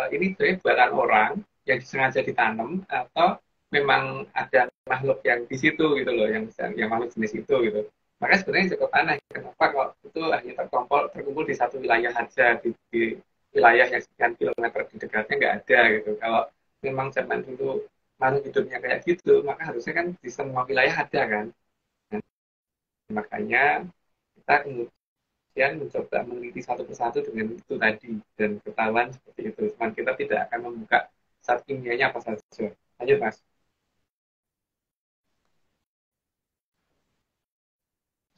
ini sebenarnya buatan orang yang disengaja ditanam atau memang ada makhluk yang di situ gitu loh, yang makhluk jenis itu gitu. Makanya sebenarnya cukup aneh kenapa kok itu hanya terkumpul di satu wilayah aja, di wilayah yang sekian kilometer di dekatnya nggak ada gitu. Kalau memang zaman dulu makhluk hidupnya kayak gitu, maka harusnya kan di semua wilayah ada kan. Nah, makanya kita kemudian mencoba meneliti satu persatu dengan itu tadi dan ketahuan seperti itu. Cuman kita tidak akan membuka zat kimianya apa saja. Lanjut Mas.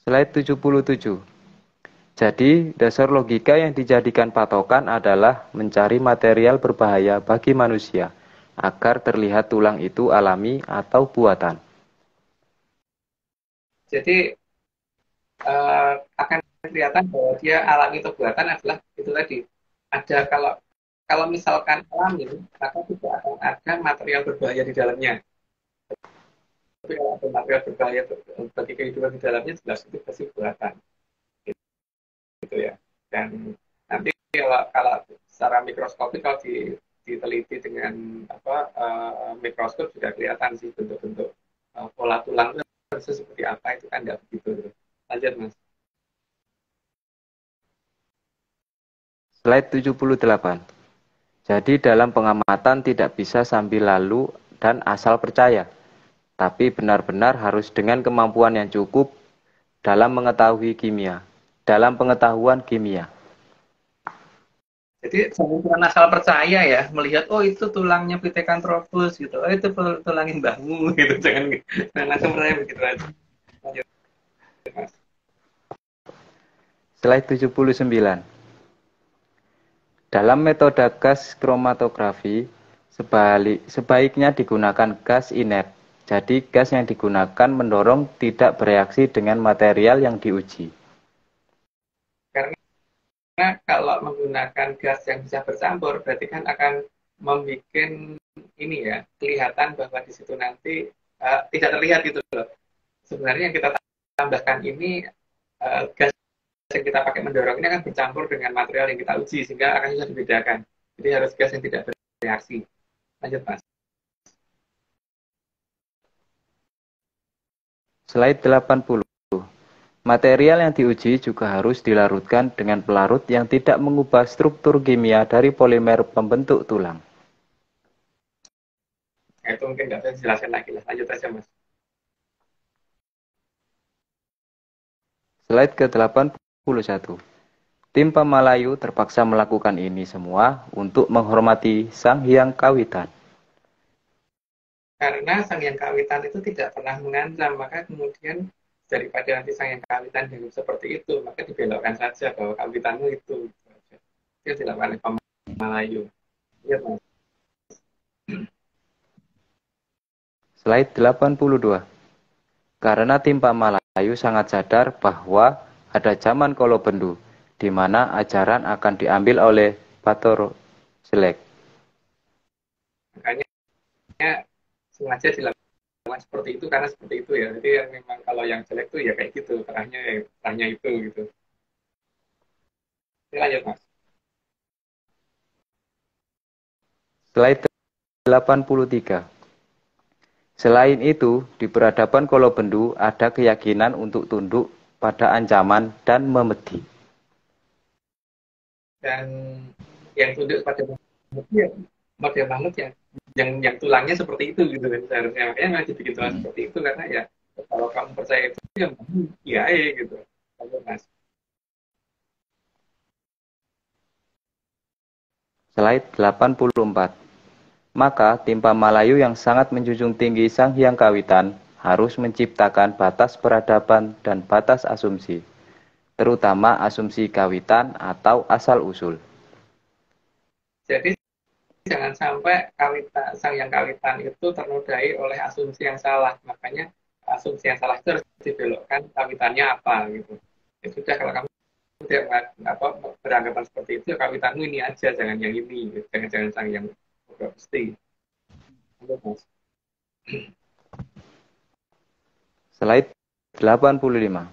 Slide 77. Jadi, dasar logika yang dijadikan patokan adalah mencari material berbahaya bagi manusia, agar terlihat tulang itu alami atau buatan. Jadi, akan kelihatan bahwa dia alami atau buatan adalah itu tadi. Ada kalau misalkan alami, maka tidak akan ada material berbahaya di dalamnya. Tapi kalau ada material berbahaya bagi kehidupan di dalamnya, jelas itu pasti buatan. Gitu ya. Dan nanti kalau secara mikroskopik kalau diteliti dengan mikroskop sudah kelihatan sih bentuk-bentuk pola tulang itu seperti apa, itu kan tidak begitu. Lanjut Mas. Slide 78. Jadi dalam pengamatan tidak bisa sambil lalu dan asal percaya, tapi benar-benar harus dengan kemampuan yang cukup dalam pengetahuan kimia. Jadi bukan asal percaya ya, melihat oh itu tulangnya Pithecanthropus gitu, oh itu tulangin mbahmu gitu, jangan langsung percaya begitu aja. Lanjut. Slide 79. Dalam metode gas kromatografi, sebaiknya digunakan gas inert. Jadi gas yang digunakan mendorong tidak bereaksi dengan material yang diuji. Karena kalau menggunakan gas yang bisa bercampur, berarti kan akan membuat ini ya, kelihatan bahwa di situ nanti tidak terlihat gitu loh. Sebenarnya yang kita tambahkan ini gas yang kita pakai mendorong ini akan bercampur dengan material yang kita uji, sehingga akan bisa dibedakan. Jadi harus gas yang tidak bereaksi. Lanjut Mas. Slide 80. Material yang diuji juga harus dilarutkan dengan pelarut yang tidak mengubah struktur kimia dari polimer pembentuk tulang. Nah, itu mungkin nggak bisa dijelaskan lagi lah. Lanjut aja Mas. Slide ke-81. Timpa Malayu terpaksa melakukan ini semua untuk menghormati Sang Hyang Kawitan. Karena Sang Hyang Kawitan itu tidak pernah mengancam, maka kemudian daripada nanti Sang Hyang Kawitan dianggap seperti itu, maka dibelokkan saja bahwa kawitanmu itu. Itu dilakukan oleh Malayu. Lihat Mas. Slide 82. Karena Timpa Malayu sangat sadar bahwa ada zaman Kolobendu, di mana ajaran akan diambil oleh Bathara Jelek. Makanya sengaja dilakukan seperti itu karena seperti itu ya. Jadi yang memang kalau yang jelek tuh ya kayak gitu, terahnya itu gitu. Ini lanjut Mas. Slide 83. Selain itu, di peradaban Kolobendu ada keyakinan untuk tunduk pada ancaman dan memedi. Dan yang tunduk pada model makhluk yang tulangnya seperti itu gitu kan seharusnya. Makanya nggak dibikin tulang seperti itu karena ya kalau kamu percaya itu ya gitu. Lanjut Mas. Slide 84. Maka Timpa Malayu yang sangat menjunjung tinggi Sang Hyang Kawitan harus menciptakan batas peradaban dan batas asumsi, terutama asumsi kawitan atau asal-usul. Jadi jangan sampai Sang Hyang Kawitan itu ternodai oleh asumsi yang salah. Makanya asumsi yang salah itu harus dibelokkan kawitannya apa gitu. Ya sudah kalau kamu dia beranggapan seperti itu, ya kawitanmu ini aja, jangan yang ini, jangan sang yang mesti. Slide 85.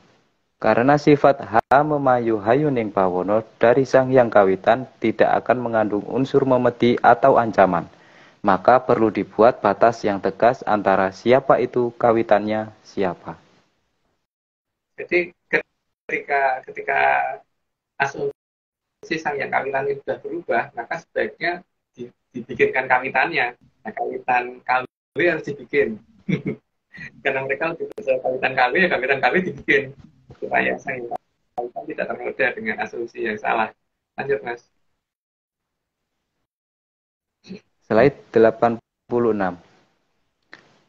Karena sifat memayu hayuning pawono dari sang yang kawitan tidak akan mengandung unsur memedi atau ancaman, maka perlu dibuat batas yang tegas antara siapa itu kawitannya siapa. Jadi ketika asumsi sang yang kawitan itu sudah berubah, maka sebaiknya dibikinkan kawitannya. Nah, kawitan KW harus dibikin. Karena mereka lebih percaya kawitan KW, ya kawitan KW dibikin supaya sang yang kawitan tidak ternoda dengan asumsi yang salah. Lanjut, Mas. Slide 86.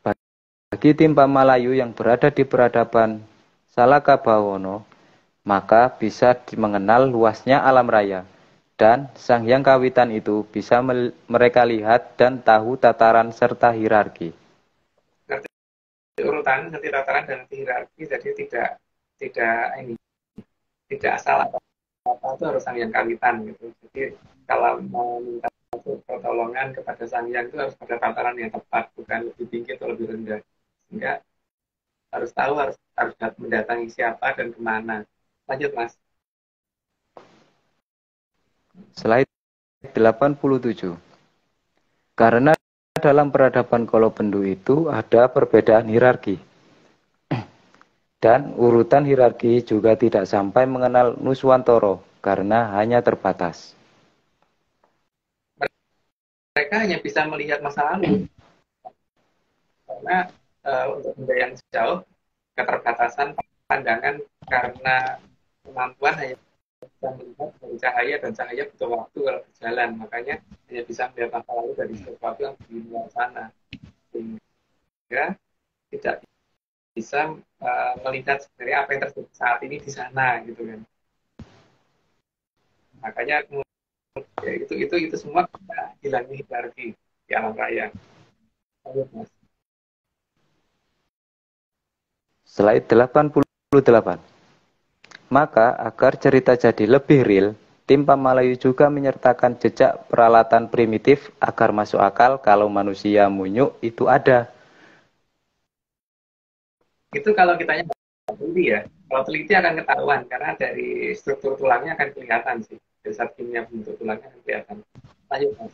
Bagi tim Pamalayu yang berada di peradaban Salakabawono, maka bisa mengenal luasnya alam raya, dan sang yang kawitan itu bisa mereka lihat dan tahu tataran serta hierarki. Urutan, nanti tataran dan hierarki, jadi tidak asal apa itu harus sang yang kawitan gitu. Jadi kalau mau minta pertolongan kepada sang yang itu harus pada tataran yang tepat, bukan lebih tinggi atau lebih rendah. Sehingga harus tahu harus mendatangi siapa dan kemana. Lanjut, Mas. Slide 87. Karena dalam peradaban Kolobendu itu ada perbedaan hierarki. Dan urutan hierarki juga tidak sampai mengenal Nuswantoro karena hanya terbatas. Mereka hanya bisa melihat masa lalu. Karena untuk benda yang jauh, keterbatasan pandangan karena kemampuan hanya bisa melihat dari cahaya, dan cahaya butuh waktu kalau berjalan, makanya hanya bisa melihat masa lalu dari sesuatu yang di luar sana, sehingga tidak bisa melihat sebenarnya apa yang terjadi saat ini di sana gitu kan. Makanya ya, itu semua hilangnya hierarki di alam raya. Ayo, Mas. Slide 88. Maka agar cerita jadi lebih real, tim Pamalayu juga menyertakan jejak peralatan primitif agar masuk akal kalau manusia munyuk itu ada. Itu kalau kitanya nggak teliti ya. Kalau teliti akan ketahuan karena dari struktur tulangnya akan kelihatan sih. Dari saat kimia bentuk tulangnya akan kelihatan. Lanjut, Mas.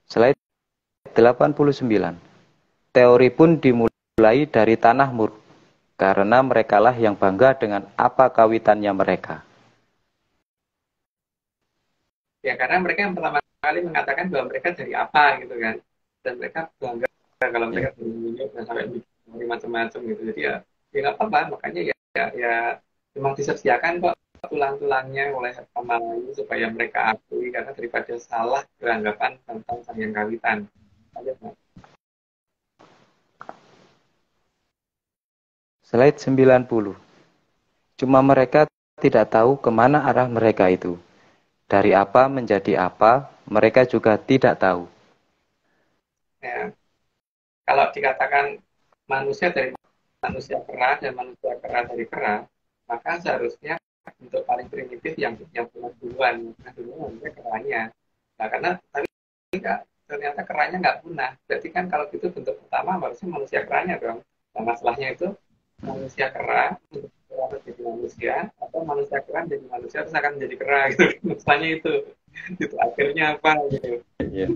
Slide 89. Teori pun dimulai dari tanah Mur, karena merekalah yang bangga dengan apa kawitannya mereka. Ya karena mereka yang pertama kali mengatakan bahwa mereka dari apa gitu kan. Dan mereka bangga kalau mereka berminyak dan sampai bikin macam-macam gitu. Jadi ya nggak apa-apa, makanya ya memang disediakan kok tulang-tulangnya oleh Pamalayu supaya mereka akui, karena daripada salah beranggapan tentang sang yang kawitan. Lanjut, Mas. Slide 90. Cuma mereka tidak tahu kemana arah mereka itu. Dari apa menjadi apa, mereka juga tidak tahu. Ya. Kalau dikatakan manusia dari manusia kera dan manusia kera dari kera, maka seharusnya bentuk paling primitif yang punya duluan manusia keranya. Nah, karena tapi ternyata keranya nggak punah. Berarti kan kalau gitu bentuk pertama harusnya manusia keranya dong. Nah, masalahnya itu manusia kera menjadi manusia, atau manusia kera menjadi manusia terus akan menjadi kera gitu. Masalahnya itu akhirnya apa gitu. Yeah.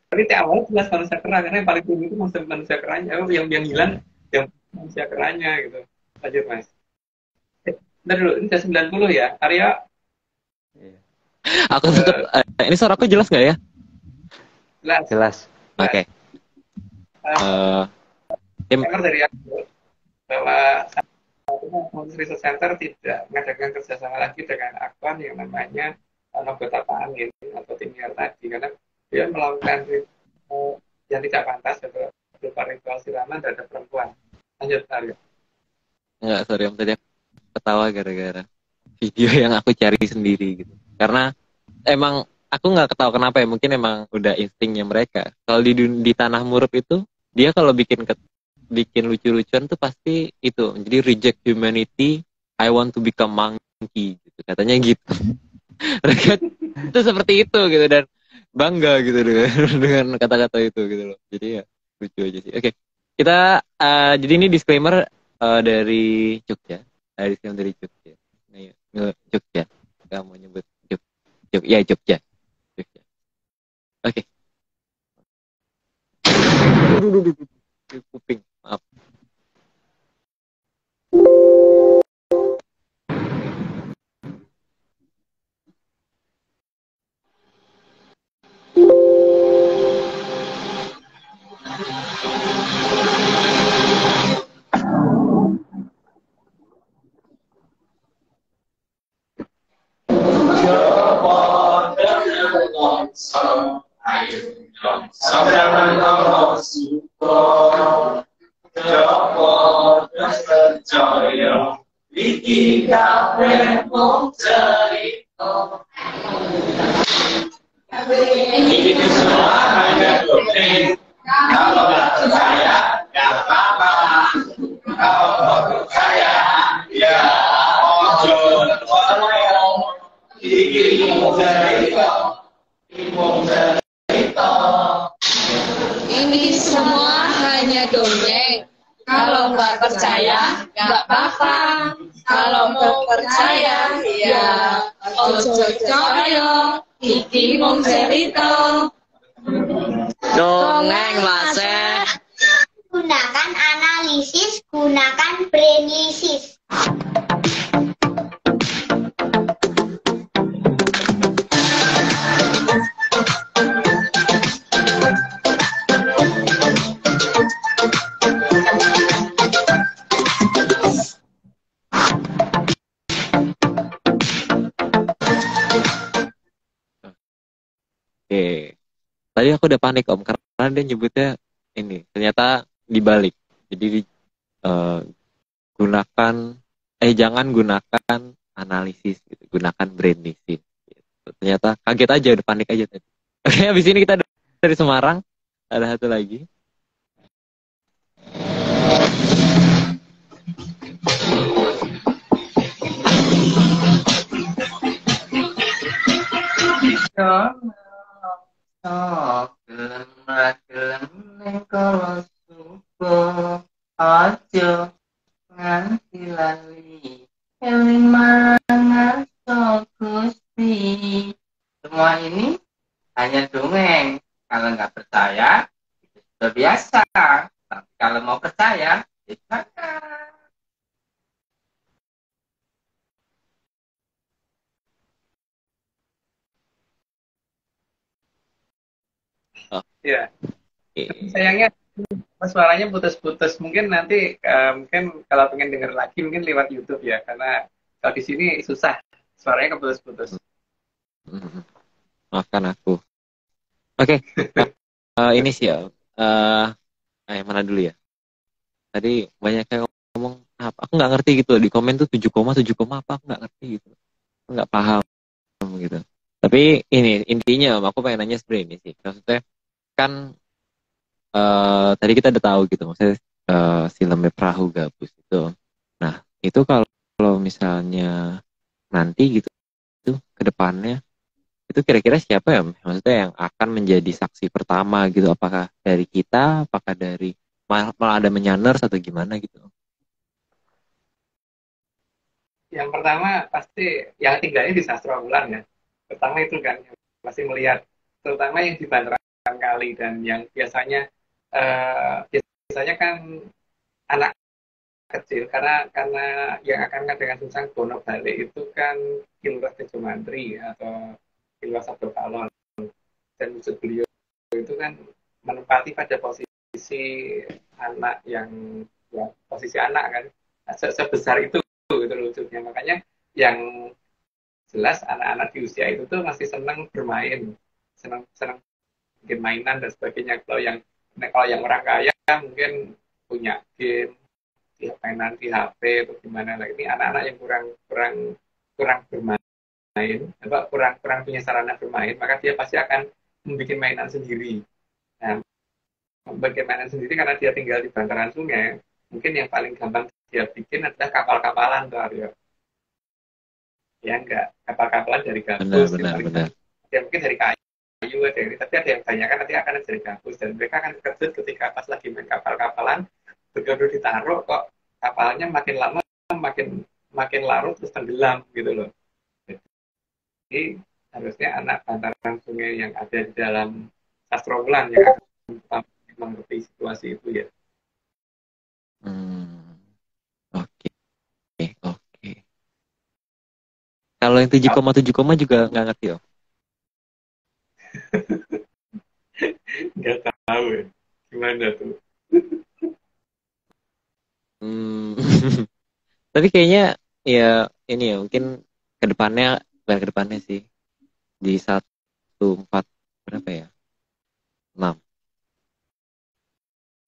Tapi awalnya jelas manusia kera, karena yang paling tinggi itu manusia keranya, yang hilang yang manusia keranya gitu. Lanjut, Mas. Bentar dulu, ini udah 90 ya, Arya. Aku tetap ini suara aku jelas nggak ya? Jelas. Oke. Tim dari aku bahwa saat ini Research Center tidak mengadakan kerjasama lagi dengan Akwan yang namanya Nogota Pak Angin atau Timir tadi, karena dia melakukan yang tidak pantas berupa ritual siraman terhadap perempuan. Lanjut, Arya. Enggak, sorry om, tadi aku ketawa gara-gara video yang aku cari sendiri gitu. Karena emang aku nggak ketawa kenapa ya, mungkin emang udah instingnya mereka. Kalau di tanah Murup itu dia kalau bikin bikin lucu-lucuan tuh pasti itu. Jadi reject humanity, I want to become monkey gitu. Katanya gitu. Mereka itu seperti itu gitu dan bangga gitu dengan dengan kata-kata itu gitu loh. Jadi ya lucu aja sih. Oke. Kita jadi ini disclaimer dari Jogja. Disclaimer dari Jogja. Nah, ya, Jogja. Enggak mau nyebut Jogja. Ya Jogja. Jogja. Oke. Kuping. Maaf. Ini semua hanya dongeng. Kalau nggak percaya, nggak apa-apa. Kalau mau percaya, ya ojo coyo. Iki mung cerita. Dongeng Mas. Gunakan analisis, gunakan brainlisis. Oke. Tadi aku udah panik Om karena dia nyebutnya ini ternyata dibalik. Jadi gunakan jangan gunakan analisis gitu. Gunakan brainlisis gitu. Ternyata kaget aja udah panik aja tadi. Oke, habis ini kita dari Semarang ada satu lagi. Gelem kalau subuh ojo nganti lali eling marang Gusti. Semua ini hanya dongeng. Kalau nggak percaya itu sudah biasa. Tapi kalau mau percaya ya jangan. Ya. Sayangnya suaranya putus-putus. Mungkin nanti mungkin kalau pengen denger lagi mungkin lewat YouTube ya, karena kalau di sini susah suaranya keputus-putus. Maafkan aku. Oke. Ini sih ya. Mana dulu ya? Tadi banyak yang ngomong apa? Aku nggak ngerti gitu di komen tuh 7 apa? Aku nggak ngerti gitu. Aku nggak paham gitu. Tapi ini intinya aku pengen nanya sebenarnya ini sih. Maksudnya kan tadi kita udah tahu gitu maksudnya filmnya Perahu Gabus itu. Nah itu kalau misalnya nanti gitu ke depannya itu kira-kira siapa ya maksudnya yang akan menjadi saksi pertama gitu, apakah dari kita, apakah dari malah ada menyanners atau gimana gitu? Yang pertama pasti yang tinggalnya di Sastra Ular ya. Pertama itu kan yang pasti melihat terutama yang di Bantaran Kali dan yang biasanya kan anak kecil karena yang akan dengan Sunsang Bono Balik itu kan Kilurah Tejo Mantri atau Kilurah Sabdo Kalon, dan maksud beliau itu kan menempati pada posisi anak yang ya, posisi anak kan sebesar itu gitu lucunya. Makanya yang jelas anak-anak di usia itu tuh masih senang bermain, senang bikin mainan dan sebagainya. Kalau yang orang kaya mungkin punya game di mainan di HP atau gimana lah. Ini anak-anak yang kurang bermain, kurang punya sarana bermain, maka dia pasti akan membuat mainan sendiri. Nah, bagaimana sendiri karena dia tinggal di bantaran sungai. Mungkin yang paling gampang dia bikin adalah kapal-kapalan tuh Aryo. Ya enggak, kapal-kapalan dari gabus. Benar. Ya mungkin dari kayu ada yang, tapi ada yang banyak kan nanti akan dari gabus dan mereka akan terkejut ketika pas lagi main kapal-kapalan begitu ditaruh kok kapalnya makin lama makin larut terus tenggelam gitu loh. Jadi harusnya anak bantaran sungai yang ada di dalam Sastrawulan yang akan mengerti situasi itu ya. Oke. Kalau yang 7,7 juga nggak ngerti ya? Nggak tahu ya. Gimana tuh? Tapi kayaknya ya ini ya mungkin kedepannya bukan kedepannya sih di 1,4 berapa ya 6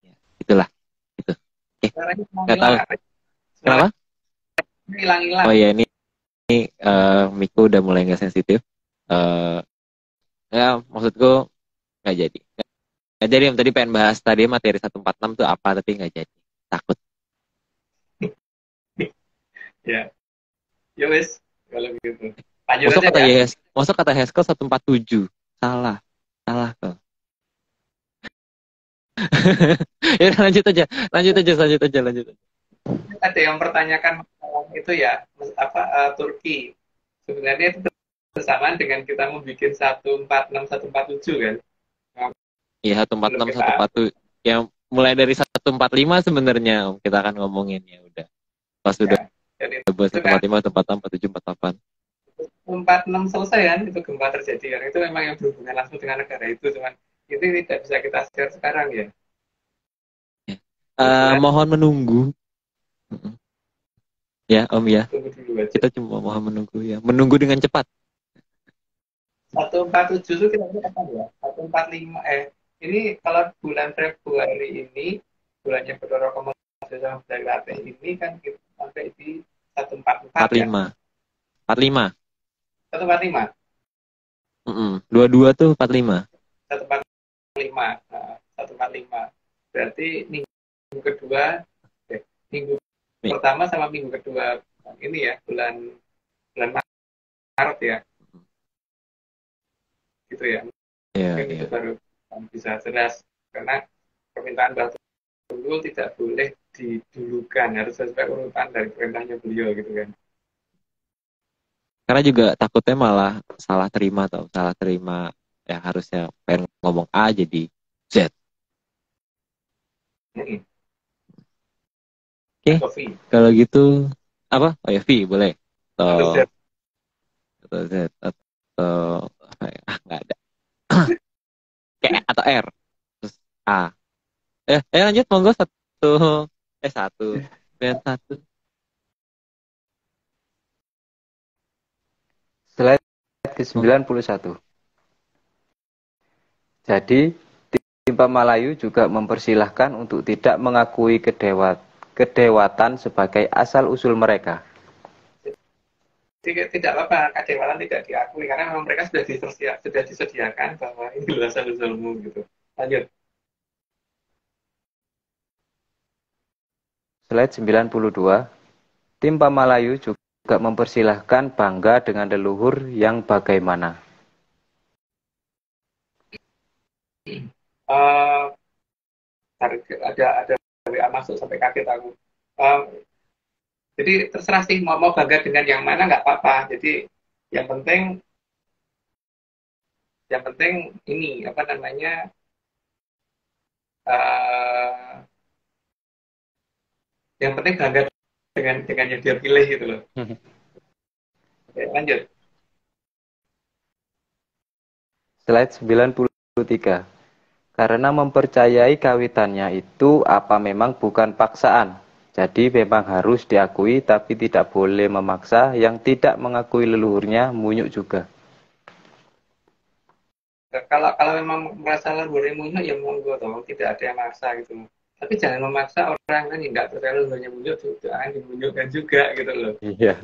ya, itulah itu. Nggak tahu kenapa hilang-hilang. Oh ya ini Miko udah mulai nggak sensitif. Ya maksudku nggak jadi Om tadi pengen bahas tadi materi 146 tuh apa tapi nggak jadi takut. Ya wes kalau gitu. Masuk kata Hesko 147 salah kok. Ya lanjut aja. Ada yang mempertanyakan itu ya Turki sebenarnya itu bersamaan dengan kita membuat 146 147 kan. Iya 146 147 yang mulai dari 145 sebenarnya Om kita akan ngomongin ya udah pas sudah bahas 145 146 47 48 46 selesai kan itu gempa terjadi kan itu memang yang berhubungan langsung dengan negara itu cuman itu tidak bisa kita share sekarang ya. Mohon menunggu ya Om ya. Kita cuma mohon menunggu ya. Menunggu dengan cepat. 147 itu kira-kira apa ya? 145 ini kalau bulan Februari ini bulannya Bedoro Komodo sama Belate ini kan kita sampai di 144 45. 45. 145. 22 tuh 45. 145. 145. Berarti minggu kedua pertama sama minggu kedua ini ya bulan Maret ya. Gitu ya. Mungkin itu baru bisa jelas karena permintaan Batul tidak boleh didulukan harus sesuai urutan dari perintahnya beliau gitu kan. Karena juga takutnya malah salah terima ya harusnya pengen ngomong A jadi Z. Oke. Kalau gitu apa? Oh ya V boleh. Atau Z atau apa ya? Nggak ada. Kayak atau R terus A. Lanjut monggo satu dan satu. Slide ke-91. Jadi tim Pamalayu juga mempersilahkan untuk tidak mengakui kedewatan sebagai asal-usul mereka. Tidak apa-apa, kedewatan tidak diakui karena memang mereka sudah disediakan bahwa ini adalah asal-usulmu gitu. Lanjut. Slide 92. Tim Pamalayu juga mempersilahkan bangga dengan leluhur yang bagaimana. Ada WA masuk sampai kaget aku. Jadi terserah sih mau bangga dengan yang mana nggak apa-apa. Jadi yang penting ini apa namanya yang penting bangga dengan yang dia pilih gitu loh. Oke, lanjut. Slide 93. Karena mempercayai kawitannya itu apa memang bukan paksaan. Jadi memang harus diakui tapi tidak boleh memaksa, yang tidak mengakui leluhurnya munyuk juga. Kalau memang merasa leluhurnya munyuk ya monggo toh, tidak ada yang maksa gitu. Tapi jangan memaksa orang kan yang nggak percaya leluhurnya munyuk jangan dimunyukkan juga gitu loh. Iya.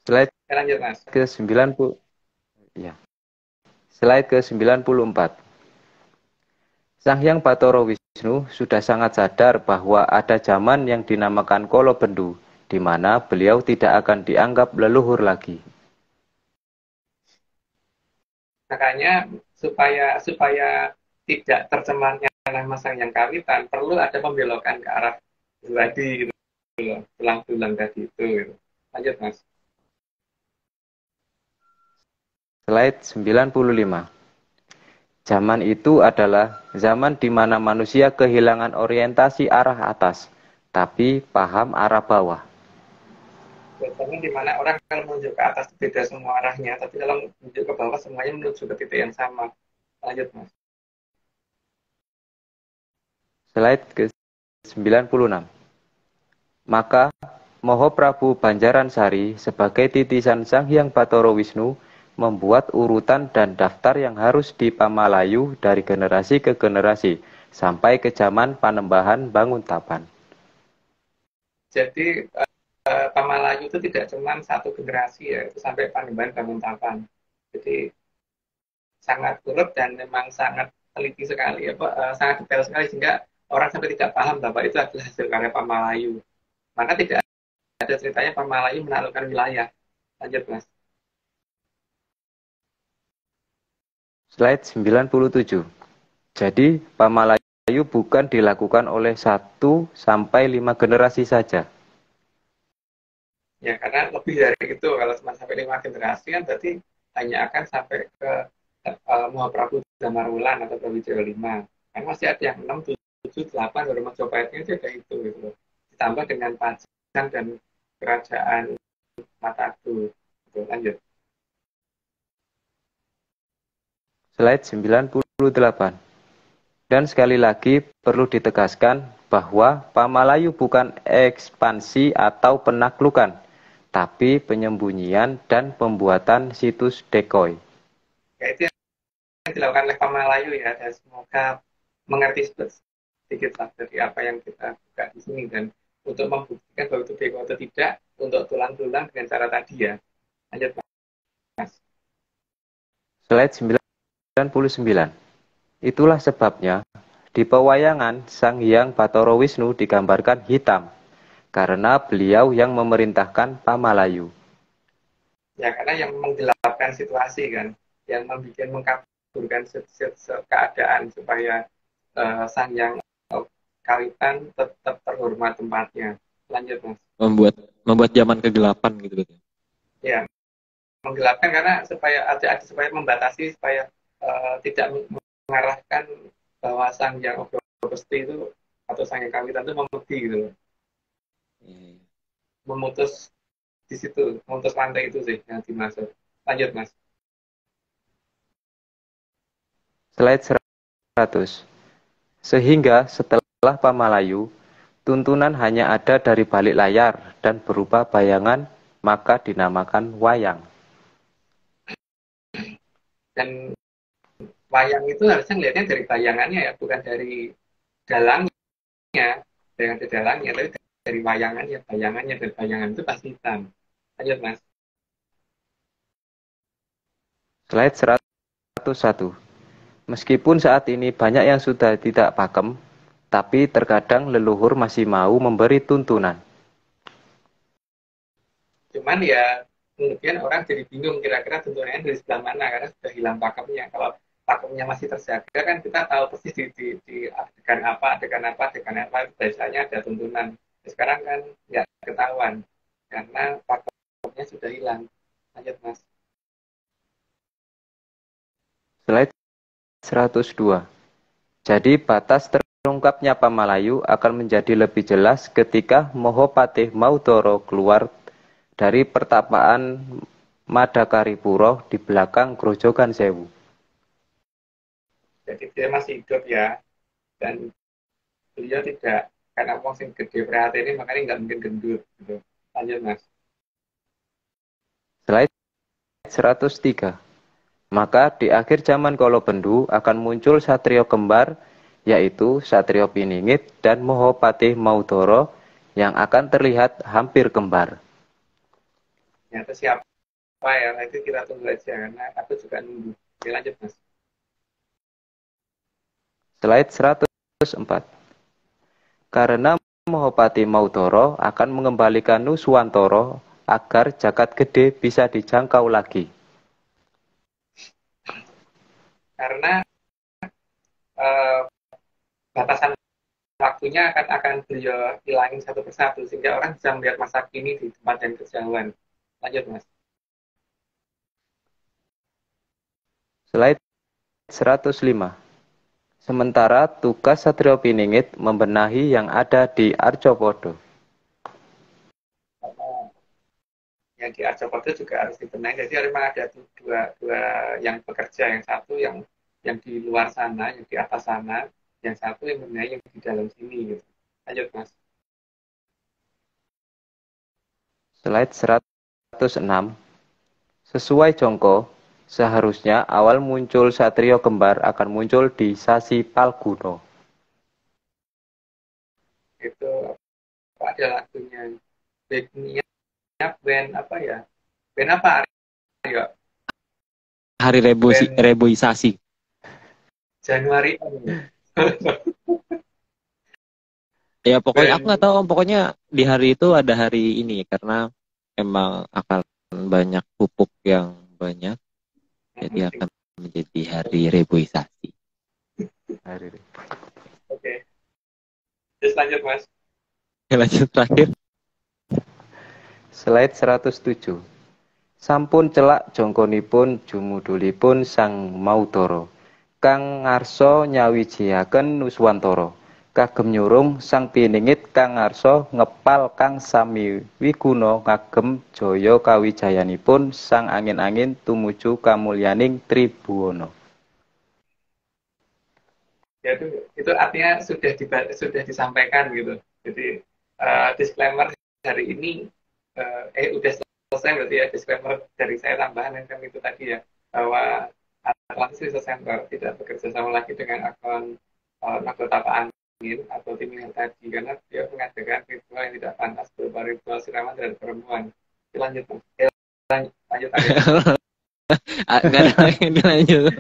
Slide Lanjut, Mas. ke 90. Ya. Slide ke 94. Sang Hyang Batara Wisnu sudah sangat sadar bahwa ada zaman yang dinamakan Kala Bendu, di mana beliau tidak akan dianggap leluhur lagi. Makanya supaya tidak tercemarnya nama Sang Hyang Kawitan, perlu ada pembelokan ke arah tadi gitu loh, tulang-tulang tadi itu gitu. Lanjut, Mas. Slide 95. Zaman itu adalah zaman di mana manusia kehilangan orientasi arah atas, tapi paham arah bawah. Zaman di mana orang kalau menuju ke atas beda semua arahnya, tapi kalau menuju ke bawah semuanya menuju ke titik yang sama. Lanjut, Mas. Slide ke 96. Maka Moho Prabu Banjaransari sebagai titisan Sang Hyang Batara Wisnu membuat urutan dan daftar yang harus dipamalayu dari generasi ke generasi sampai ke zaman Panembahan Banguntapan. Jadi Pamalayu itu tidak cuma satu generasi ya, itu sampai Panembahan Banguntapan. Jadi sangat urut dan memang sangat teliti sekali, sangat detail sekali sehingga orang sampai tidak paham bahwa itu adalah hasil karya Pamalayu. Maka tidak ada ceritanya Pamalayu menaklukkan wilayah. Lanjut, Mas. Slide 97. Jadi, Pamalayu bukan dilakukan oleh 1 sampai 5 generasi saja. Ya, karena lebih dari itu, kalau cuma sampai 5 generasi kan berarti hanya akan sampai ke Mahaprabu Damarwulan atau Brawijaya V. Kan masih ada yang 6, 7, 8 baru Majapahitnya itu ada itu gitu. Ditambah dengan Pajang dan Kerajaan Matagu. Gitu. Lanjut. Slide 98. Dan sekali lagi perlu ditegaskan bahwa Pamalayu bukan ekspansi atau penaklukan, tapi penyembunyian dan pembuatan situs decoy. Ya, itu yang dilakukan oleh Pamalayu ya, dan semoga mengerti sedikit lah dari apa yang kita buka di sini, dan untuk membuktikan bahwa itu decoy atau tidak, untuk tulang-tulang dengan cara tadi ya. Lanjut, Mas. Slide 99. Itulah sebabnya di pewayangan Sang Hyang Batara Wisnu digambarkan hitam, karena beliau yang memerintahkan Pamalayu. Ya, karena yang menggelapkan situasi kan, yang mengkaburkan keadaan supaya Sang Hyang Kawitan tetap terhormat tempatnya. Lanjut, Mas. Membuat zaman kegelapan gitu betul. Ya, menggelapkan karena supaya supaya membatasi supaya tidak mengarahkan bahwa Sang Hyang Besti itu atau Sang Hyang Kawitan itu memedi gitu loh. Memutus di situ, memutus rantai itu sih yang dimaksud. Lanjut, Mas. Slide 100. Sehingga setelah Pamalayu, tuntunan hanya ada dari balik layar dan berupa bayangan, maka dinamakan wayang. Dan wayang itu harusnya ngelihatnya dari bayangannya ya, bukan dari dalangnya, dengan dalangnya, tapi dari bayangannya, dan bayangan itu pasti hitam. Lanjut, Mas. Slide 101. Meskipun saat ini banyak yang sudah tidak pakem, tapi terkadang leluhur masih mau memberi tuntunan. Cuman ya, kemudian orang jadi bingung kira-kira tuntunannya dari sebelah mana, karena sudah hilang pakemnya. Kalau pakemnya masih terjaga kan kita tahu persis di adegan apa biasanya ada tuntunan. Sekarang kan nggak ketahuan karena pakemnya sudah hilang. Lanjut, Mas. Slide 102. Jadi batas terungkapnya Pamalayu akan menjadi lebih jelas ketika Mahapatih Maudara keluar dari pertapaan Madakaripura di belakang Grojogan Sewu. Jadi dia masih hidup ya, dan beliau tidak, karena wong sing gede prihatin ini makanya nggak mungkin gendut gitu. Lanjut, Mas. Slide 103. Maka di akhir zaman Kala Bendu akan muncul satrio kembar, yaitu Satrio Piningit dan Mahapatih Maudara yang akan terlihat hampir kembar. ternyata siapa ya, nanti kita tunggu aja karena aku juga nunggu. Oke, lanjut Mas. Slide 104. Karena Mahapati Maudoro akan mengembalikan Nuswantoro agar jagat gede bisa dijangkau lagi. Karena batasan waktunya akan beliau hilangin satu persatu sehingga orang bisa melihat masa kini di tempat yang kejauhan. Lanjut Mas. Slide 105. Sementara tugas Satrio Piningit membenahi yang ada di Arjopodo. Yang di Arjopodo juga harus dibenahi. Jadi memang ada dua yang bekerja, yang satu yang di luar sana, yang di atas sana, yang satu yang membenahi yang di dalam sini. Gitu. Lanjut Mas. Slide 106. Sesuai Jongko, seharusnya awal muncul Satrio Kembar akan muncul di Sasi Palguno. Itu ada lagunya. Band apa ya? Band apa? Ayo. Hari reboisasi. Januari. Ya pokoknya aku nggak tahu, pokoknya di hari itu ada hari ini karena emang akan banyak pupuk yang banyak. Jadi akan menjadi hari reboisasi. Hari Oke. Terus lanjut Mas. Lanjut terakhir. Slide 107. Sampun celak jongkonipun jumudulipun Sang Maudoro. Kang ngarso nyawijiaken Nuswantoro. Kagem nyurung Sang Piningit kang ngarso ngepal Kang Sami Wiguna ngagem jaya kawijayanipun Sang Angin-angin tumuju kamulyaning Tribuwana. Ya itu artinya sudah disampaikan gitu. Jadi disclaimer hari ini udah selesai berarti ya, disclaimer dari saya tambahan yang itu tadi ya, bahwa Atlantis Research Center tidak bekerja sama lagi dengan akun Nahdlatul Angin atau tim yang tadi karena dia mengadakan ritual yang tidak pantas berupa ritual siraman terhadap perempuan. Lanjut lanjut. Nggak ada lagi dilanjut.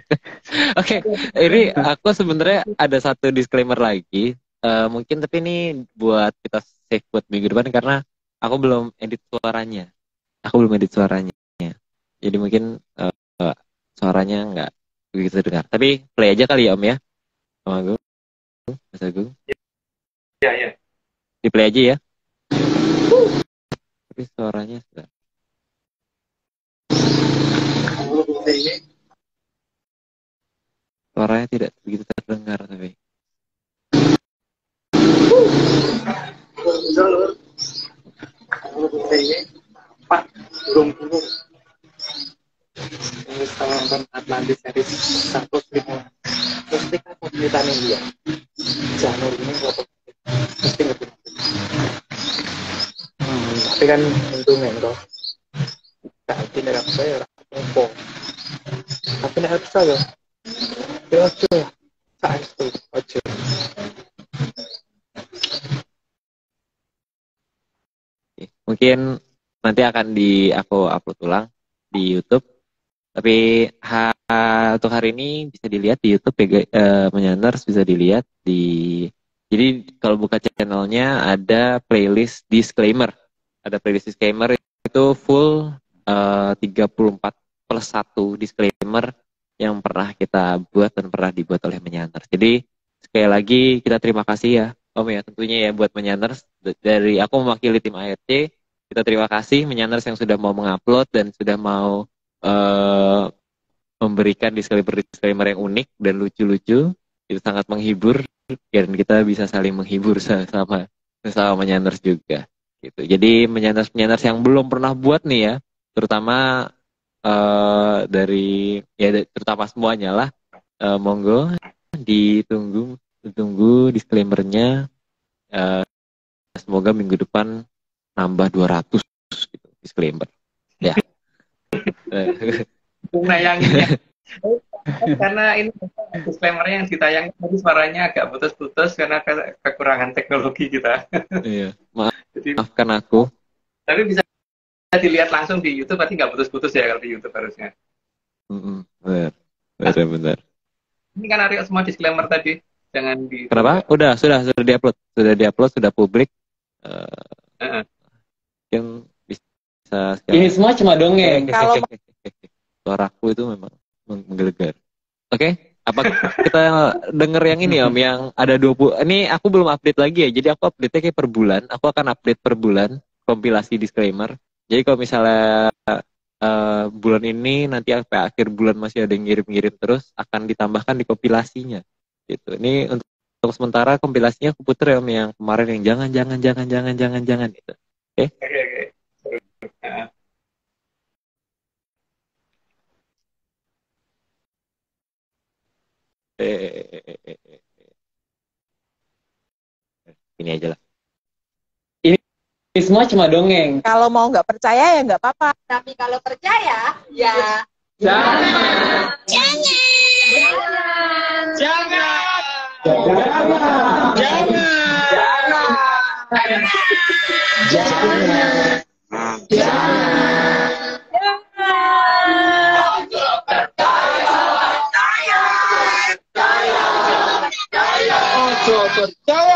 Oke, ini aku sebenarnya ada satu disclaimer lagi. Mungkin tapi ini buat kita save buat minggu depan karena aku belum edit suaranya. Jadi mungkin suaranya nggak begitu dengar. Tapi play aja kali ya Om ya. Om Agung, Mas Agung. Ya. Di play aja ya. Tapi suaranya sudah. Suaranya tidak begitu terdengar tapi. Pak, belum. Ini setelah nonton Atlantis series 105. Pasti kan pemilihannya dia. Janur ini pasti ngerti. Tapi kan untungnya toh. Tapi dalam saya ngumpul. Tapi nek bisa ya. Ya ojo. Saestu ojo. Mungkin nanti akan aku upload ulang di YouTube. Tapi untuk hari ini bisa dilihat di YouTube ya, Menyaners bisa dilihat di. Jadi kalau buka channelnya ada playlist disclaimer. Ada playlist disclaimer itu full 34 plus 1 disclaimer yang pernah kita buat dan pernah dibuat oleh Menyaners. Jadi sekali lagi kita terima kasih ya Om ya tentunya ya buat Menyaners. Dari aku mewakili tim ARC, kita terima kasih Menyaners yang sudah mau mengupload dan sudah mau memberikan disclaimer yang unik dan lucu-lucu. Itu sangat menghibur dan kita bisa saling menghibur sama Menyaners juga gitu. Jadi Menyaners yang belum pernah buat nih ya, terutama terutama semuanya lah, monggo ditunggu disclaimernya. Semoga minggu depan nambah 200 gitu, disclaimer ya. Nayanginnya karena ini disclaimernya yang ditayangkan tadi suaranya agak putus-putus karena kekurangan teknologi kita. Iya, maafkan aku. Tapi bisa dilihat langsung di YouTube, pasti nggak putus-putus ya kalau di YouTube harusnya. Benar. Ini kan Aryo semua disclaimer tadi, jangan di. Kenapa? Sudah diupload, sudah publik. Yang bisa sekarang. Ini semua cuma dongeng. Kalau Suaraku itu memang menggelegar. Oke, apa kita denger yang ini Om, yang ada 20. Ini aku belum update lagi ya. Jadi aku update-nya kayak per bulan. Aku akan update per bulan kompilasi disclaimer. Jadi kalau misalnya bulan ini nanti sampai akhir bulan masih ada yang ngirim-ngirim terus, akan ditambahkan di kompilasinya. Gitu. Ini untuk sementara kompilasinya aku puter ya Om, yang kemarin yang jangan gitu. Oke. Ini aja lah. Ini semua cuma dongeng. kalau mau nggak percaya ya nggak apa-apa. Tapi kalau percaya, ya Jangan. Ojo percaya.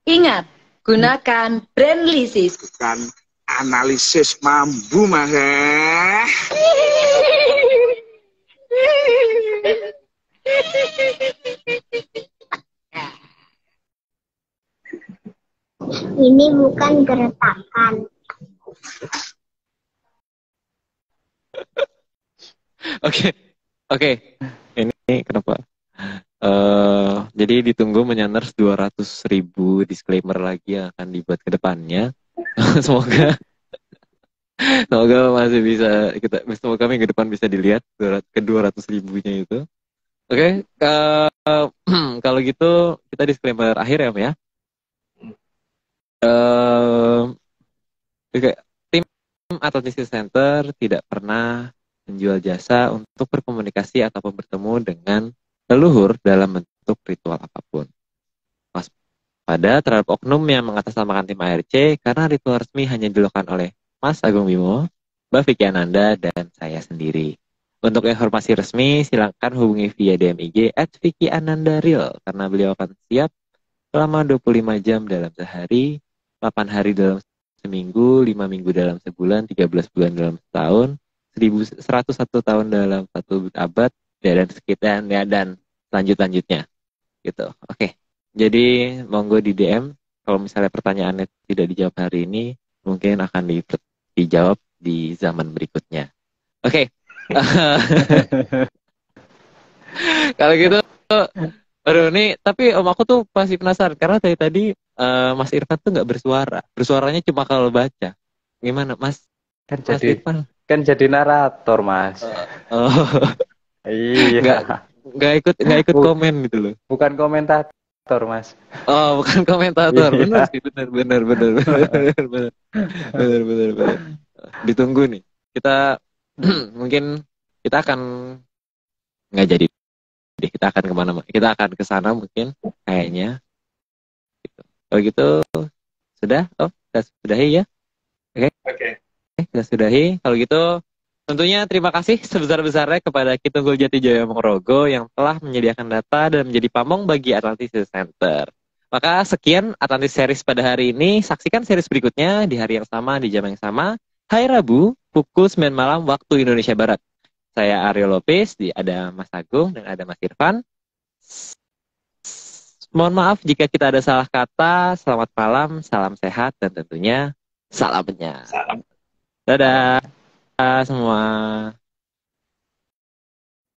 Ingat, gunakan Brandlisis. Bukan analisis mambu mah. Ini bukan gertakan. Oke. Ini kenapa? Jadi ditunggu menyanners 200.000 disclaimer lagi yang akan dibuat ke depannya. Semoga masih bisa semoga minggu depan bisa dilihat ke 200.000-nya itu. Oke, kalau gitu kita disclaimer akhir ya Om ya. Tim Athletics Center tidak pernah menjual jasa untuk berkomunikasi ataupun bertemu dengan leluhur dalam bentuk ritual apapun. Waspada terhadap oknum yang mengatasnamakan tim ARC karena ritual resmi hanya dilakukan oleh Mas Agung Bimo, Mbak Vicky Ananda, dan saya sendiri. Untuk informasi resmi, silakan hubungi via DM IG @VickyAnandaReal karena beliau akan siap selama 25 jam dalam sehari, 8 hari dalam seminggu, 5 minggu dalam sebulan, 13 bulan dalam setahun, 1101 tahun dalam 1 abad, dan sekitar dan lanjutnya gitu. Oke. Jadi monggo di DM kalau misalnya pertanyaannya tidak dijawab hari ini, mungkin akan dijawab di zaman berikutnya. Oke. Kalau gitu aduh nih, tapi Om aku tuh masih penasaran karena tadi Mas Irfan tuh nggak bersuara. Bersuaranya cuma kalau baca. Gimana Mas? Mas Irfan kan jadi narator Mas. Iya. Nggak ikut komen gitu loh. Bukan komentator Mas. Oh, bukan komentator. Benar sih, benar. Ditunggu nih. Kita mungkin kita akan nggak jadi deh. Kita akan kemana? Kita akan ke sana mungkin kayaknya. Gitu. Kalau gitu sudah. Oh, kita sudahi ya. Oke. Kita sudahi. Kalau gitu tentunya terima kasih sebesar-besarnya kepada Kitunggul Jati Jaya Mongrogo yang telah menyediakan data dan menjadi pamong bagi Atlantis Center. Maka sekian Atlantis Series pada hari ini. Saksikan series berikutnya di hari yang sama, di jam yang sama. Hari Rabu, pukul 9 malam waktu Indonesia Barat. Saya Aryo Lopez, ada Mas Agung dan ada Mas Irfan. Mohon maaf jika kita ada salah kata. Selamat malam, salam sehat, dan tentunya salam penyak. Dadah semua.